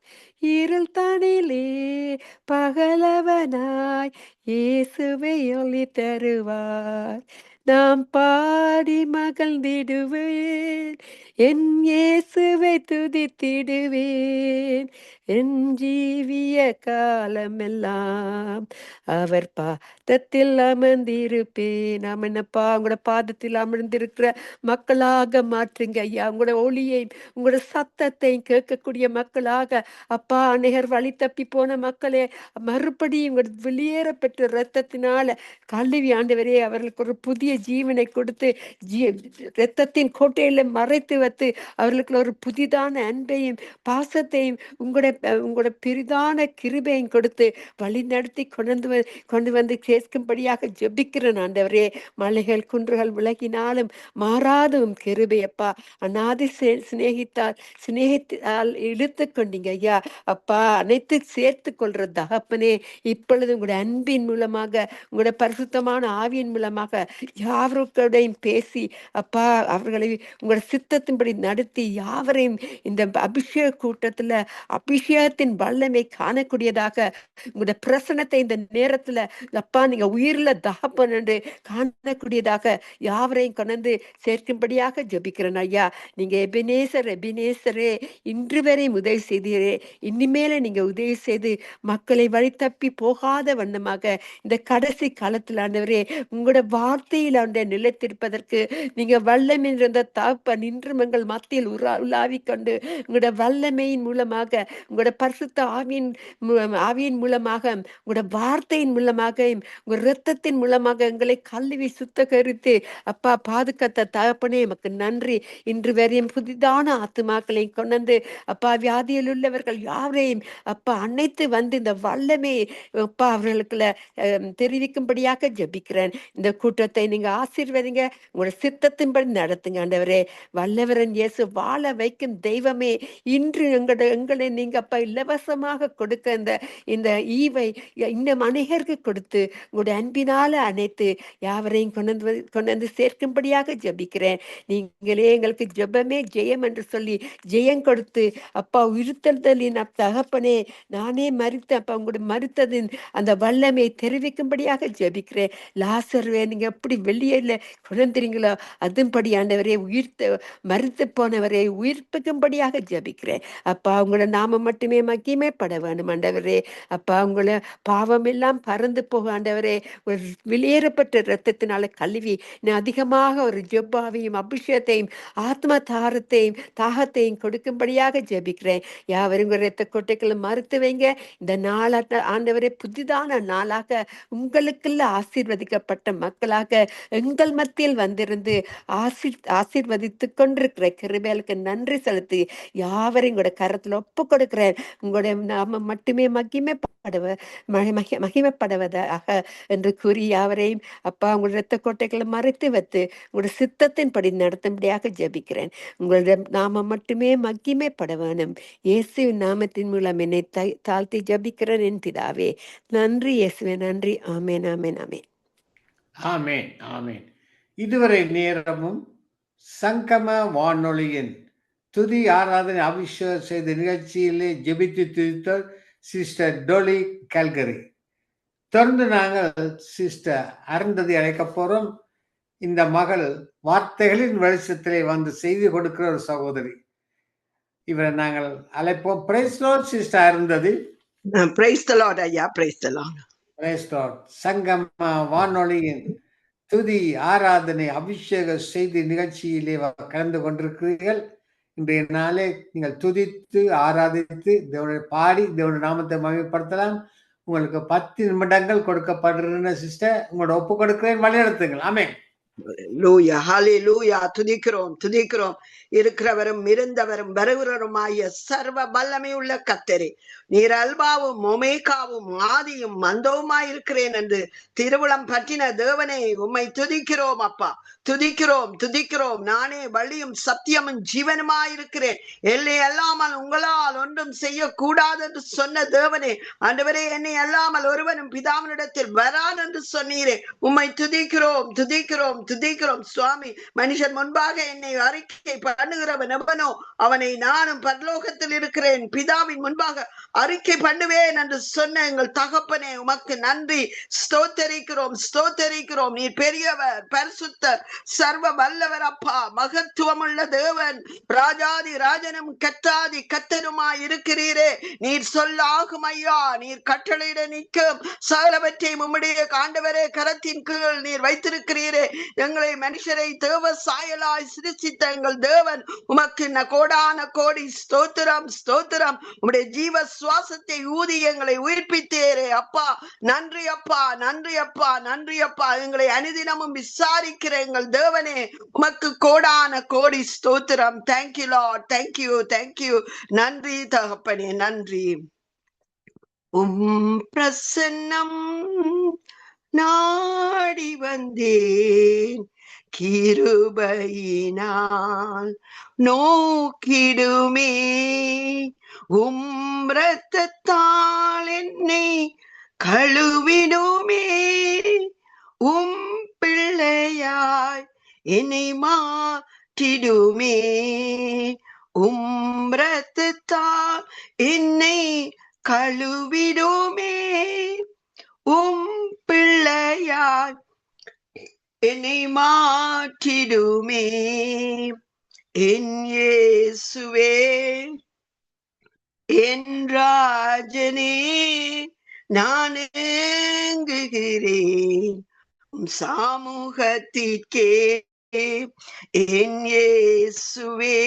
இருள் தனிலே பகலவனாய் இயேசுவை ஒளி தருவார். நாம் பாடி மகிழ்ந்திடுவேன், என் இயேசுவை துதித்திடுவேன். என் ஜீவிய காலமெல்லாம் அவர் பாதத்தில் அமர்ந்திருப்பேன். என்னப்பா உங்களோட பாதத்தில் அமர்ந்திருக்கிற மக்களாக மாற்றுங்க ஐயா. உங்களோட ஒளியையும் உங்களோட சத்தத்தையும் கேட்கக்கூடிய மக்களாக அப்பா அநேகர் வழி தப்பி போன மக்களே மறுபடியும் உங்களோட வெளியேற பெற்ற இரத்தத்தினால கல்வி ஆண்டவரே அவர்களுக்கு ஒரு புதிய ஜீவனை கொடுத்து இரத்தத்தின் கோட்டையில மறைத்து வைத்து அவர்களுக்கு ஒரு புதிதான அன்பையும் பாசத்தையும் உங்களோட பெரிதான கிருபையும் கொடுத்து வழி நடத்தி கொண்டு வந்து கேட்கும்படியாக ஜெபிக்கிறேன் ஆண்டவரே. மலைகள் குன்றுகள் விலகினாலும் மாறாதும் கிருபையப்பா. அநாதி சிநேகித்தால் இழுத்து கொண்டீங்க ஐயா. அப்பா அனைத்து சேர்த்து கொள்ற தகப்பனே இப்பொழுது உங்களோட அன்பின் மூலமாக உங்களோட பரிசுத்தமான ஆவியின் மூலமாக யாவருடையும் பேசி அப்பா அவர்களை உங்களோட சித்தத்தின்படி நடத்தி யாவரையும் இந்த அபிஷேக கூட்டத்துல அபிஷேகத்தின் வல்லமை காணக்கூடியதாக உங்களோட பிரசனத்தை இந்த நேரத்துல அப்பா நீங்க உயிர்ல தகப்பன் என்று காணக்கூடியதாக யாவரையும் கொண்டு சேர்க்கும்படியாக ஜெபிக்கிறேன் ஐயா. நீங்க எபினேசரே இன்று வரையும் உதவி செய்தீரே, இனிமேல நீங்க உதவி செய்து மக்களை வழி தப்பி போகாத வண்ணமாக இந்த கடைசி காலத்தில் ஆண்டவரே உங்களோட வார்த்தையில் ஆண்ட நிலைத்திருப்பதற்கு நீங்க வல்லமை இருந்த தகப்பன் இன்றும் எங்கள் மத்தியில் உலாவிக்கொண்டு உங்களோட வல்லமையின் மூலமாக உங்களோட பரிசுத்த ஆவியின் மூலமாக உங்களோட வார்த்தையின் மூலமாக உங்க இரத்தத்தின் மூலமாக எங்களை கல்வி சுத்தகரித்து அப்பா பாதுகாத்த தகப்பனே எமக்கு நன்றி. இன்று வரையும் புதிதான ஆத்துமாக்களை கொண்டு அப்பா வியாதியில் உள்ளவர்கள் யாவரையும் அப்பா அனைத்து வந்து இந்த வல்லமை அப்பா அவர்களுக்குள்ள தெரிவிக்கும்படியாக ஜெபிக்கிறேன். இந்த கூட்டத்தை நீங்க ஆசீர்வதிங்க, உங்களோட சித்தத்தின்படி நடத்துங்க ஆண்டவரே. வல்லவரன் இயேசு வாழ வைக்கும் தெய்வமே இன்று எங்களை நீங்க அப்பா இலவசமாக கொடுக்க இந்த ஈவை இன்னும் அநேகருக்கு கொடுத்து உங்களுடைய அன்பினால அனைத்து யாவரையும் கொண்டு சேர்க்கும்படியாக ஜெபிக்கிறேன். நீங்களே எங்களுக்கு ஜெபமே ஜெயம் என்று சொல்லி ஜெயம் கொடுத்து அப்பா உயிர்த்தலின் தகப்பனே நானே மரித்தேன் அப்பா உங்களுடைய மரித்ததின் அந்த வல்லமை தெரிவிக்கும்படியாக ஜெபிக்கிறேன். லாசர்வே நீங்க எப்படி வெளியில குழந்தைங்களோ அதுபடி ஆண்டவரே மரித்து போனவரை உயிர்ப்பிக்கும்படியாக ஜெபிக்கிறேன் அப்பா. உங்களோட நாமம் மட்டுமே மகிமைப்பட வேண்டும் ஆண்டவரே. அப்பா உங்களை பாவம் எல்லாம் பறந்து போக ஆண்டவரே, ஒரு வெளியேறப்பட்ட இரத்தத்தினால கழுவி இன்னும் அதிகமாக ஒரு ஜெபாவையும் அபிஷேகத்தையும் ஆத்ம தாகத்தையும் கொடுக்கும்படியாக ஜெபிக்கிறேன். யாவரும் உங்கள் இரத்த கொட்டைகளை மறுத்து வைங்க. இந்த நாள ஆண்டவரே புதிதான நாளாக உங்களுக்குள்ள ஆசீர்வதிக்கப்பட்ட மக்களாக எங்கள் மத்தியில் வந்திருந்து ஆசீர்வதித்து கொண்டிருக்கிற கிருபைகளுக்கு நன்றி செலுத்தி யாவரையும் உங்களோட கரத்துல ஒப்பு கொடுக்கிறேன். உங்களுடைய நாம மட்டுமே மகிமைப்படுவதாக என்று கூறி யாவரையும் அப்பா உங்களுடைய இரத்த கோட்டைகளை மறைத்து வைத்து உங்களுடைய சித்தத்தின்படி நடத்தும்படியாக ஜெபிக்கிறேன். உங்களுடைய நாம மட்டுமே மகிமைப்பட வேணும். இயேசுவின் நாமத்தின் மூலம் என்னை தாழ்த்தி ஜெபிக்கிறேன் என் பிதாவே. நன்றி இயேசுவே, நன்றி. ஆமேன், ஆமேன், ஆமேன். ஆமேன், ஆமேன். இதுவரை நேரமும் சங்கம வானொலியின் துதி ஆராதனை அபிஷேகம் செய்த நிகழ்ச்சியிலே ஜெபித்து துதித்தார் சிஸ்டர் டோலி கல்கரி. தொடர்ந்து நாங்கள் சிஸ்டர் அருந்ததி அழைக்க போறோம். இந்த மகள் வார்த்தைகளின் வெளிச்சத்திலே வந்து செய்தி கொடுக்கிற ஒரு சகோதரி. இவரை நாங்கள் அழைப்போம். Praise Lord sister Arundhati. Praise the lord ஐயா, praise the lord. Praise lord. சங்கம வானொலியின் துதி ஆராதனை அபிஷேக செய்தி நிகழ்ச்சியிலே கலந்து கொண்டிருக்கிறீர்கள். இன்றைய நாளே நீங்கள் துதித்து ஆராதித்து தேவனுடைய பாடி தேவனுடைய நாமத்தை மகிமைப்படுத்தலாம். உங்களுக்கு 10 நிமிடங்கள் கொடுக்கப்படுறேன்னு சிஸ்டர் உங்களோட ஒப்பு கொடுக்கிறேன். வழிநடத்துங்கள். ஆமென். லூயா, ஹalleluya. துதிக்கிறோம் துதிக்கிறோம். இருக்கிறவரும் இருந்தவரும் வருகிறவருமாய சர்வ வல்லமை உள்ள கர்த்தரே, நீர் அல்பாவும் ஒமேகாவும் ஆதியும் மந்தவுமாய் இருக்கிறேன் என்று திருவுளம் பற்றின தேவனே, உம்மை துதிக்கிறோம் அப்பா, துதிக்கிறோம் துதிக்கிறோம். நானே வழியும் சத்தியமும் ஜீவனுமாயிருக்கிறேன், எல்லை அல்லாமல் உங்களால் ஒன்றும் செய்யக்கூடாது என்று சொன்ன தேவனே, ஆண்டவரே, என்னை அல்லாமல் ஒருவனும் பிதாவினிடத்தில் வரான் என்று சொன்னீரே, உம்மை துதிக்கிறோம் துதிக்கிறோம் துதிக்கிறோம் சுவாமி. மனுஷன் முன்பாக என்னை அறிக்கை பண்ணுகிறவன் எவனோ அவனை நானும் பரலோகத்தில் இருக்கிறேன் பிதாவின் முன்பாக அறிக்கை பண்ணுவேன் என்று சொன்ன எங்கள் தகப்பனே, உமக்கு நன்றி. ஸ்தோத்தரிக்கிறோம் ஸ்தோத்தரிக்கிறோம். நீர் பெரியவர், பரிசுத்தர், சர்வ வல்லவர் அப்பா, மகத்துவம் உள்ள தேவன், ராஜாதி ராஜனும் கத்தாதி கத்தருமாய் இருக்கிறீரே. நீர் சொல்லாகும் ஐயா, நீர் கட்டளையிட நிற்கும் சகலவற்றையும் உம்முடைய ஆண்டவரே கரத்தின் கீழ் நீர் வைத்திருக்கிறீரே. எங்களை மனுஷரை தேவ சாயலாய் சிருஷ்டித்த எங்கள் தேவன், உமக்கு கோடான கோடி ஸ்தோத்திரம் ஸ்தோத்திரம். உம்முடைய ஜீவ சுவாசத்தை ஊதி எங்களை உயிர்ப்பித்தேரே அப்பா. நன்றி அப்பா, நன்றி அப்பா, நன்றி அப்பா. எங்களை அனுதினமும் விசாரிக்கிற எங்கள் தேவனே, உமக்கு கோடான கோடி ஸ்தோத்திரம். Thank you Lord, thank you thank you. நன்றி தகப்பனே, நன்றி. பிரசன்னம் நாடி வந்தேன், கிருபையினால் நோக்கிடுமே, இரத்தத்தால் என்னை கழுவிடுமே, பிள்ளையாய் என்னை மாற்றிடுமே, இரத்தத்தால் என்னை கழுவிடுமே, பிள்ளையாய் என்னை மாற்றிடுமே. என் இயேசுவே, என் ராஜனே, நான் ஏங்குகிறேன் சமூகத்திற்கே. என் இயேசுவே,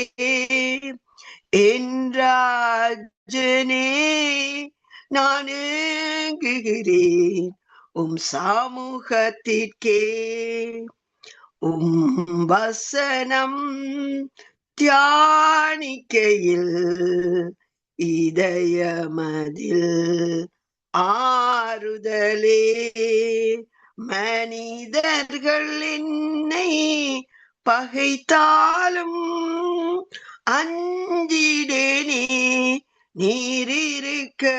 என் ராஜனே, நான் ஏங்குகிறேன் சமூகத்திற்கே. வசனம் தியானிக்கையில் இதயமதில் ஆறுதலே. மனிதர்கள் என்னை பகைத்தாலும் அஞ்சிடேனே, நீரிருக்கையிலே.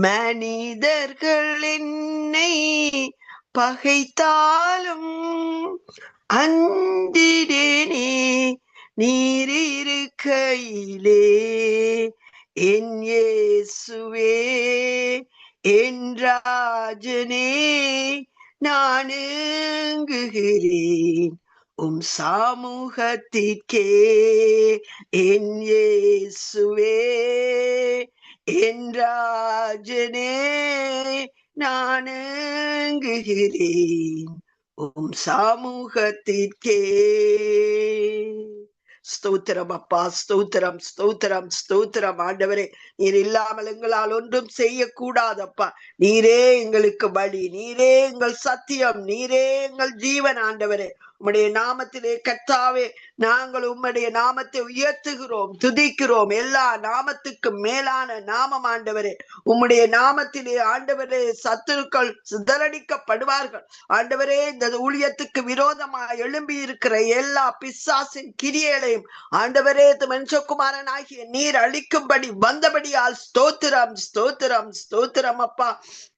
மனிதர்கள் என்னை பகைத்தாலும் அஞ்சிடேனே, நீரிருக்கையிலே. என் இயேசுவே, என் ராஜனே, நான் ஏங்குகிறேன் உம் சமூகத்திற்கே என் இயேசுவே என் ராஜனே நான் ஏங்குகிறேன் உம் சமூகத்திற்கே. ஸ்தோத்திரம் அப்பா, ஸ்தோத்திரம் ஸ்தோத்திரம் ஸ்தோத்திரம். ஆண்டவரே, நீர் இல்லாமல் எங்களால் ஒன்றும் செய்யக்கூடாதப்பா. நீரே எங்களுக்கு வழி, நீரே எங்கள் சத்தியம், நீரே எங்கள் ஜீவன். ஆண்டவரே, உம்முடைய நாமத்திலே கர்த்தாவே நாங்கள் உம்முடைய நாமத்தை உயர்த்துகிறோம், துதிக்கிறோம். எல்லா நாமத்துக்கும் மேலான நாமம் ஆண்டவரே. உம்முடைய நாமத்திலே ஆண்டவரே சத்துருக்கள் சிதறடிக்கப்படுவார்கள். ஆண்டவரே, இந்த ஊழியத்துக்கு விரோதமாக எழும்பி இருக்கிற எல்லா பிசாசின் கிரியைகளையும் ஆண்டவரே மனுஷகுமாரன் ஆகிய நீர் அழிக்கும்படி வந்தபடியால் ஸ்தோத்திரம் ஸ்தோத்திரம் ஸ்தோத்திரம் அப்பா.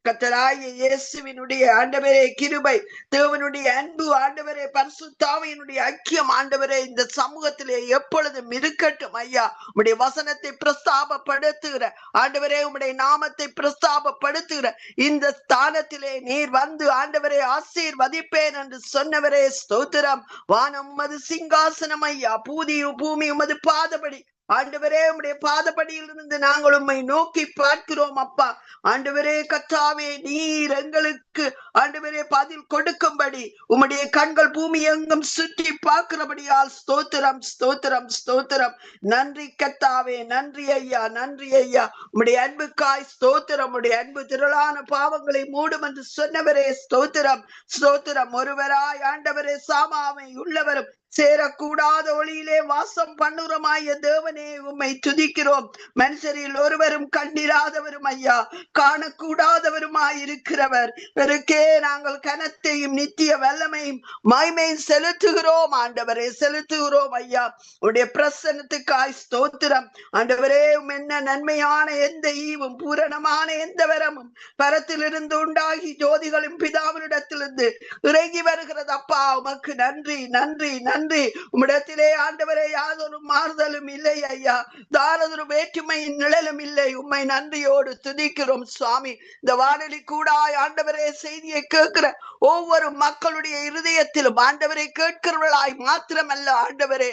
கர்த்தராகிய இயேசுவினுடைய ஆண்டவரே கிருபை, தேவனுடைய அன்பு ஆண்டவரே, பரிசுத்தாவியினுடைய ஐக்கியம் ஆண்டவரே இந்த சமூகத்திலே எப்பொழுதும் இருக்கட்டும் ஐயா. உம்முடைய வசனத்தை பிரஸ்தாபப்படுத்துகிற ஆண்டவரே, உம்முடைய நாமத்தை பிரஸ்தாபப்படுத்துகிற இந்த ஸ்தானத்திலே நீர் வந்து ஆண்டவரே ஆசீர்வதிப்பேன் என்று சொன்னவரே ஸ்தோத்திரம். வானம் உமது சிங்காசனம் ஐயா, பூமி உமது பாதபடி. ஆண்டவரே, உம்முடைய பாதபடியில் இருந்து நாங்கள் உம்மை நோக்கி பார்க்கிறோம் அப்பா. ஆண்டவரே கர்த்தாவே, நீர் எங்களுக்கு ஆண்டவரே பதில் கொடுக்கும்படி உம்முடைய கண்கள் பூமி எங்கும் சுற்றி பார்க்கிறபடியால் ஸ்தோத்திரம் ஸ்தோத்திரம் ஸ்தோத்திரம். நன்றி கர்த்தாவே, நன்றி ஐயா, நன்றி ஐயா. உம்முடைய அன்புக்காய் ஸ்தோத்திரம். உம்முடைய அன்பு திரளான பாவங்களை மூடும் என்று சொன்னவரே ஸ்தோத்திரம் ஸ்தோத்திரம். ஒருவராய் ஆண்டவரே சாமாவை உள்ளவரும் சேரக்கூடாத ஒளியிலே வாசம் பண்ணுறமாய தேவனே, உம்மை துதிக்கிறோம். மனுஷரில் ஒருவரும் கண்டிராதவரும் ஐயா, காணக்கூடாதவருமாய் இருக்கிறவர். பெருக்கே நாங்கள் கனத்தையும் நித்திய வல்லமையும் மகிமையும் செலுத்துகிறோம் ஆண்டவரே, செலுத்துகிறோம் ஐயா. உடைய பிரசன்னத்துக்காய் ஸ்தோத்திரம் ஆண்டவரே. என்ன நன்மையான எந்த ஈவும் பூரணமான எந்த வரமும் பரத்திலிருந்து உண்டாகி ஜோதிகளும் பிதாவினிடத்திலிருந்து இறங்கி வருகிறது அப்பா. உமக்கு நன்றி நன்றி நன்றி. உம்மிடத்திலே ஆண்டவரே யாதொரு மாறுதலும் இல்லை ஐயா, தாரதொரு வேற்றுமையின் நிழலும் இல்லை. உம்மை நன்றியோடு துதிக்கிறோம் சுவாமி. இந்த வானொலி கூடாய் ஆண்டவரே செய்தியை கேட்கிற ஒவ்வொரு மக்களுடைய இருதயத்திலும் ஆண்டவரை கேட்கிறவர்களாய் மாத்திரமல்ல ஆண்டவரே,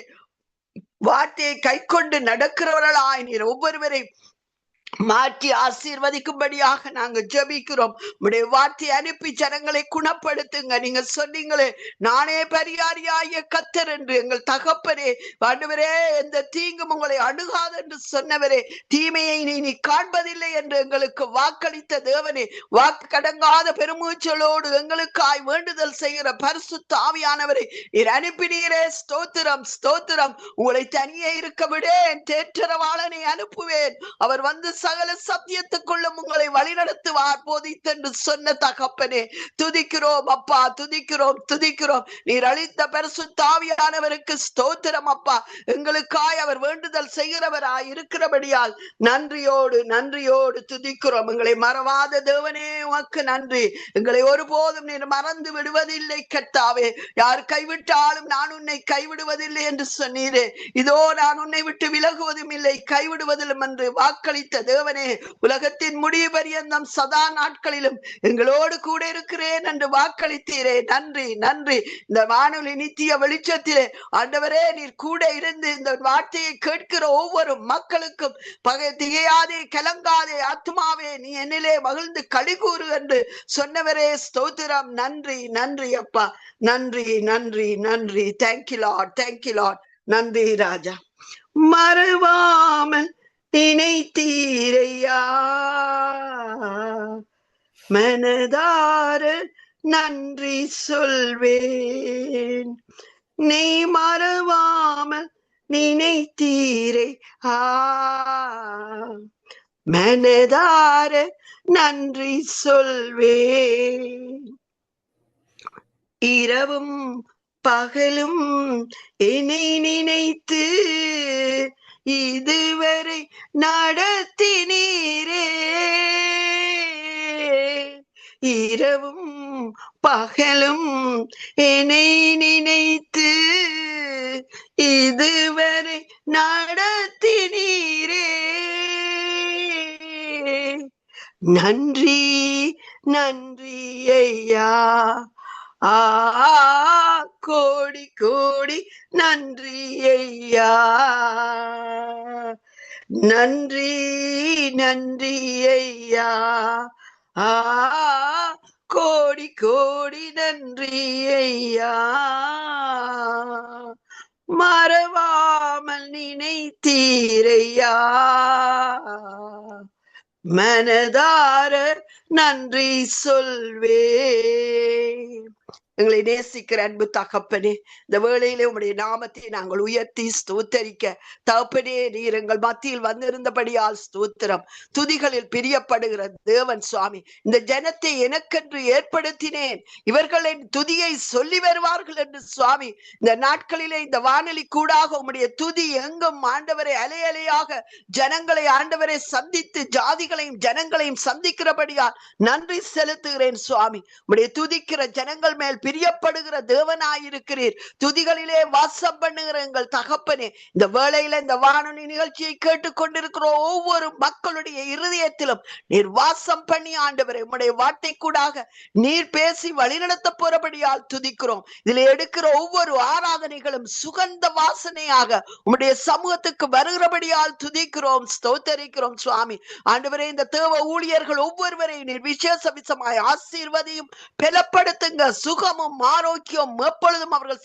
வார்த்தையை கை கொண்டு நடக்கிறவர்களாய் நீர் ஒவ்வொருவரை மாற்றி ஆசீர்வதிக்கும்படியாக நாங்க ஜெபிக்கிறோம். உடைய வார்த்தை அனுப்பி ஜனங்களை குணப்படுத்துங்க. நீங்க சொன்னீங்களே, நானே பரிகாரியாய கர்த்தர் என்று. எங்கள் தகப்பனே ஆண்டவரே, எந்த தீங்கும் உங்களை அணுகாது என்று சொன்னவரே, தீமையை நீ காண்பதில்லை என்று எங்களுக்கு வாக்களித்த தேவனே, வாக்கு கடங்காத பெருமூச்சலோடு எங்களுக்காய் வேண்டுதல் செய்கிற பரிசுத்த ஆவியானவரை நீர் அனுப்பினீரே ஸ்தோத்திரம் ஸ்தோத்திரம். உங்களை தனியே இருக்க விடேன், தேற்றரவாளனை அனுப்புவேன், அவர் வந்து சகல சத்தியத்துக்குள்ளும் உங்களை வழிநடத்துவார் போதித்தென்று சொன்ன தகப்பனே, துதிக்கிறோம் அப்பா, துதிக்கிறோம் துதிக்கிறோம். நீர் அளித்த பரிசுத்த ஆவியானவருக்கு ஸ்தோத்திரம் அப்பா. எங்களுக்காய் அவர் வேண்டுதல் செய்கிறவராய் இருக்கிறபடியால் நன்றியோடு நன்றியோடு துதிக்கிறோம். எங்களை மறவாத தேவனே உமக்கு நன்றி. எங்களை ஒருபோதும் நீர் மறந்து விடுவதில்லை கர்த்தாவே. யார் கைவிட்டாலும் நான் உன்னை கைவிடுவதில்லை என்று சொன்னீரே, இதோ நான் உன்னை விட்டு விலகுவதும் இல்லை கைவிடுவதிலும் என்று வாக்களித்த தேவனே, உலகத்தின் முடிவு பரியந்தம் சதா நாட்களிலும் எங்களோடு கூட இருக்கிறேன் என்று வாக்களித்தீரே. நன்றி நன்றி. இந்த வானொலி நித்திய வெளிச்சத்திலே ஆண்டவரே நீர் கூட இருந்து இந்த வார்த்தையை கேட்கிற ஒவ்வொரு மக்களுக்கும் பகை திகையாதே கலங்காதே ஆத்மாவே நீ என்னிலே மகிழ்ந்து களிகூறு என்று சொன்னவரே ஸ்தோத்திரம். நன்றி நன்றி அப்பா, நன்றி நன்றி நன்றி. Thank you Lord, thank you Lord. நன்றி ராஜா. மறவாமல் நினைத்தீரையா, மனதார நன்றி சொல்வேன். நீ மறவாமல் நினைத்தீரை மனதார நன்றி சொல்வேன். இரவும் பகலும் என்னை நினைத்து இதுவரை நடத்தினீரே, இரவும் பகலும் என்னை நினைத்து இதுவரை நடத்தினீரே. நன்றி நன்றி ஐயா, ஆ கோடி கோடி நன்றி ஐயா, நன்றி நன்றி ஐயா, ஆ கோடி கோடி நன்றி ஐயா, மறவாமல் நினைத்தீரையா, மனதார நன்றி சொல்வே. எங்களை நேசிக்கிற அன்பு தகப்பனே, இந்த வேளையிலே உம்முடைய நாமத்தை நாங்கள் உயர்த்தி ஸ்தோத்தரிக்க தகப்பனே, நீர் எங்கள் மத்தியில் வந்திருந்தபடியால் ஸ்தோத்திரம். துதிகளில் பிரியப்படுகிற தேவன் சுவாமி, இந்த ஜனத்தை எனக்கென்று ஏற்படுத்தினேன், இவர்கள் என் துதியை சொல்லி வருவார்கள் என்று சுவாமி, இந்த நாட்களிலே இந்த வானொலி கூடாக உம்முடைய துதி எங்கும் ஆண்டவரை அலை அலையாக ஜனங்களை ஆண்டவரை சந்தித்து ஜாதிகளையும் ஜனங்களையும் சந்திக்கிறபடியால் நன்றி செலுத்துகிறேன் சுவாமி. உம்முடைய துதிக்கிற ஜனங்கள் மேல் பிரியப்படுகிற தேவனாயிருக்கிறீர். துதிகளிலே வாசம் பண்ணுகிற எங்கள் தகப்பனே, இந்த வேளையில இந்த வானொலி நிகழ்ச்சியை கேட்டுக்கொண்டிருக்கிற ஒவ்வொரு மக்களுடைய இருதயத்திலும் நீர் வாசம் பண்ணி ஆண்டவரே, உம்முடைய வார்த்தை கூடாக நீர் பேசி வழிநடத்த போறபடியால் துதிக்கிறோம். இதுல எடுக்கிற ஒவ்வொரு ஆராதனைகளும் சுகந்த வாசனையாக உம்முடைய சமூகத்துக்கு வருகிறபடியால் துதிக்கிறோம், ஸ்தோத்தரிக்கிறோம் சுவாமி. ஆண்டவரே, இந்த தேவ ஊழியர்கள் ஒவ்வொருவரையும் நீர் விசேஷ விசமாய் ஆசீர்வதியும், பலப்படுத்துங்க. சுகமும் ஆரோக்கியம் எப்பொழுதும் அவர்கள்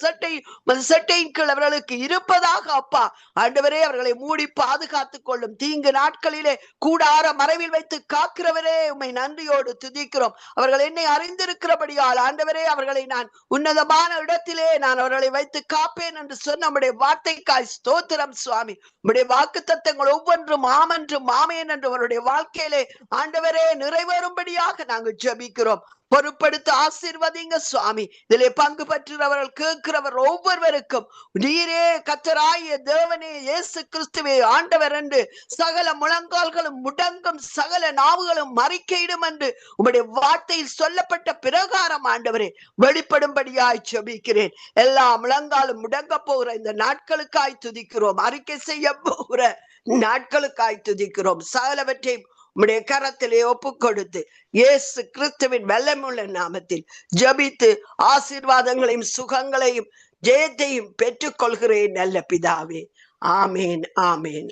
சட்டையின் கீழ் அவர்களுக்கு இருப்பதாக அப்பா ஆண்டவரே, அவர்களை மூடி பாதுகாத்துக் கொள்ளும். தீங்கு நாட்களிலே கூடார மறைவில் வைத்து காக்கிறவரே, உம்மை நன்றியோடு துதிக்கிறோம். அவர்கள் என்னை அறிந்திருக்கிறபடியால் ஆண்டவரே, அவர்களை நான் உன்னதமான இடத்திலே நான் அவர்களை வைத்து காப்பேன் என்று சொன்ன நம்முடைய வார்த்தைக்காய் ஸ்தோத்திரம் சுவாமி. நம்முடைய வாக்கு தத்தங்கள் ஒவ்வொன்றும் ஆமென்றும் ஆமேன் என்று அவருடைய வாழ்க்கையிலே ஆண்டவரே நிறைவேறும்படியாக நாங்கள் ஜெபிக்கிறோம். பொறுப்படுத்த ஆசீர்வதிங்க சுவாமி. இதிலே பங்கு பெற்றவர்கள் கேட்கிறவர் ஒவ்வொருவருக்கும் நீரே கர்த்தராகிய தேவனே இயேசு கிறிஸ்துவே ஆண்டவர் என்று சகல முழங்கால்களும் முடங்கும், சகல நாவுகளும் மறிக்கையிடும் என்று உம்முடைய வார்த்தையில் சொல்லப்பட்ட பிரகாரம் ஆண்டவரே வெளிப்படும்படியாய் ஜெபிக்கிறேன். எல்லா முழங்காலும் முடங்க போகிற இந்த நாட்களுக்காய் துதிக்கிறோம். அறிக்கை செய்ய போகிற நாட்களுக்காய் துதிக்கிறோம். சகலவற்றையும் உம்முடைய கரத்திலே ஒப்பு கொடுத்து இயேசு கிறிஸ்துவின் வல்லமையுள்ள நாமத்தில் ஜெபித்து ஆசீர்வாதங்களையும் சுகங்களையும் ஜெயத்தையும் பெற்றுக் கொள்கிறேன் நல்ல பிதாவே. ஆமேன், ஆமேன்.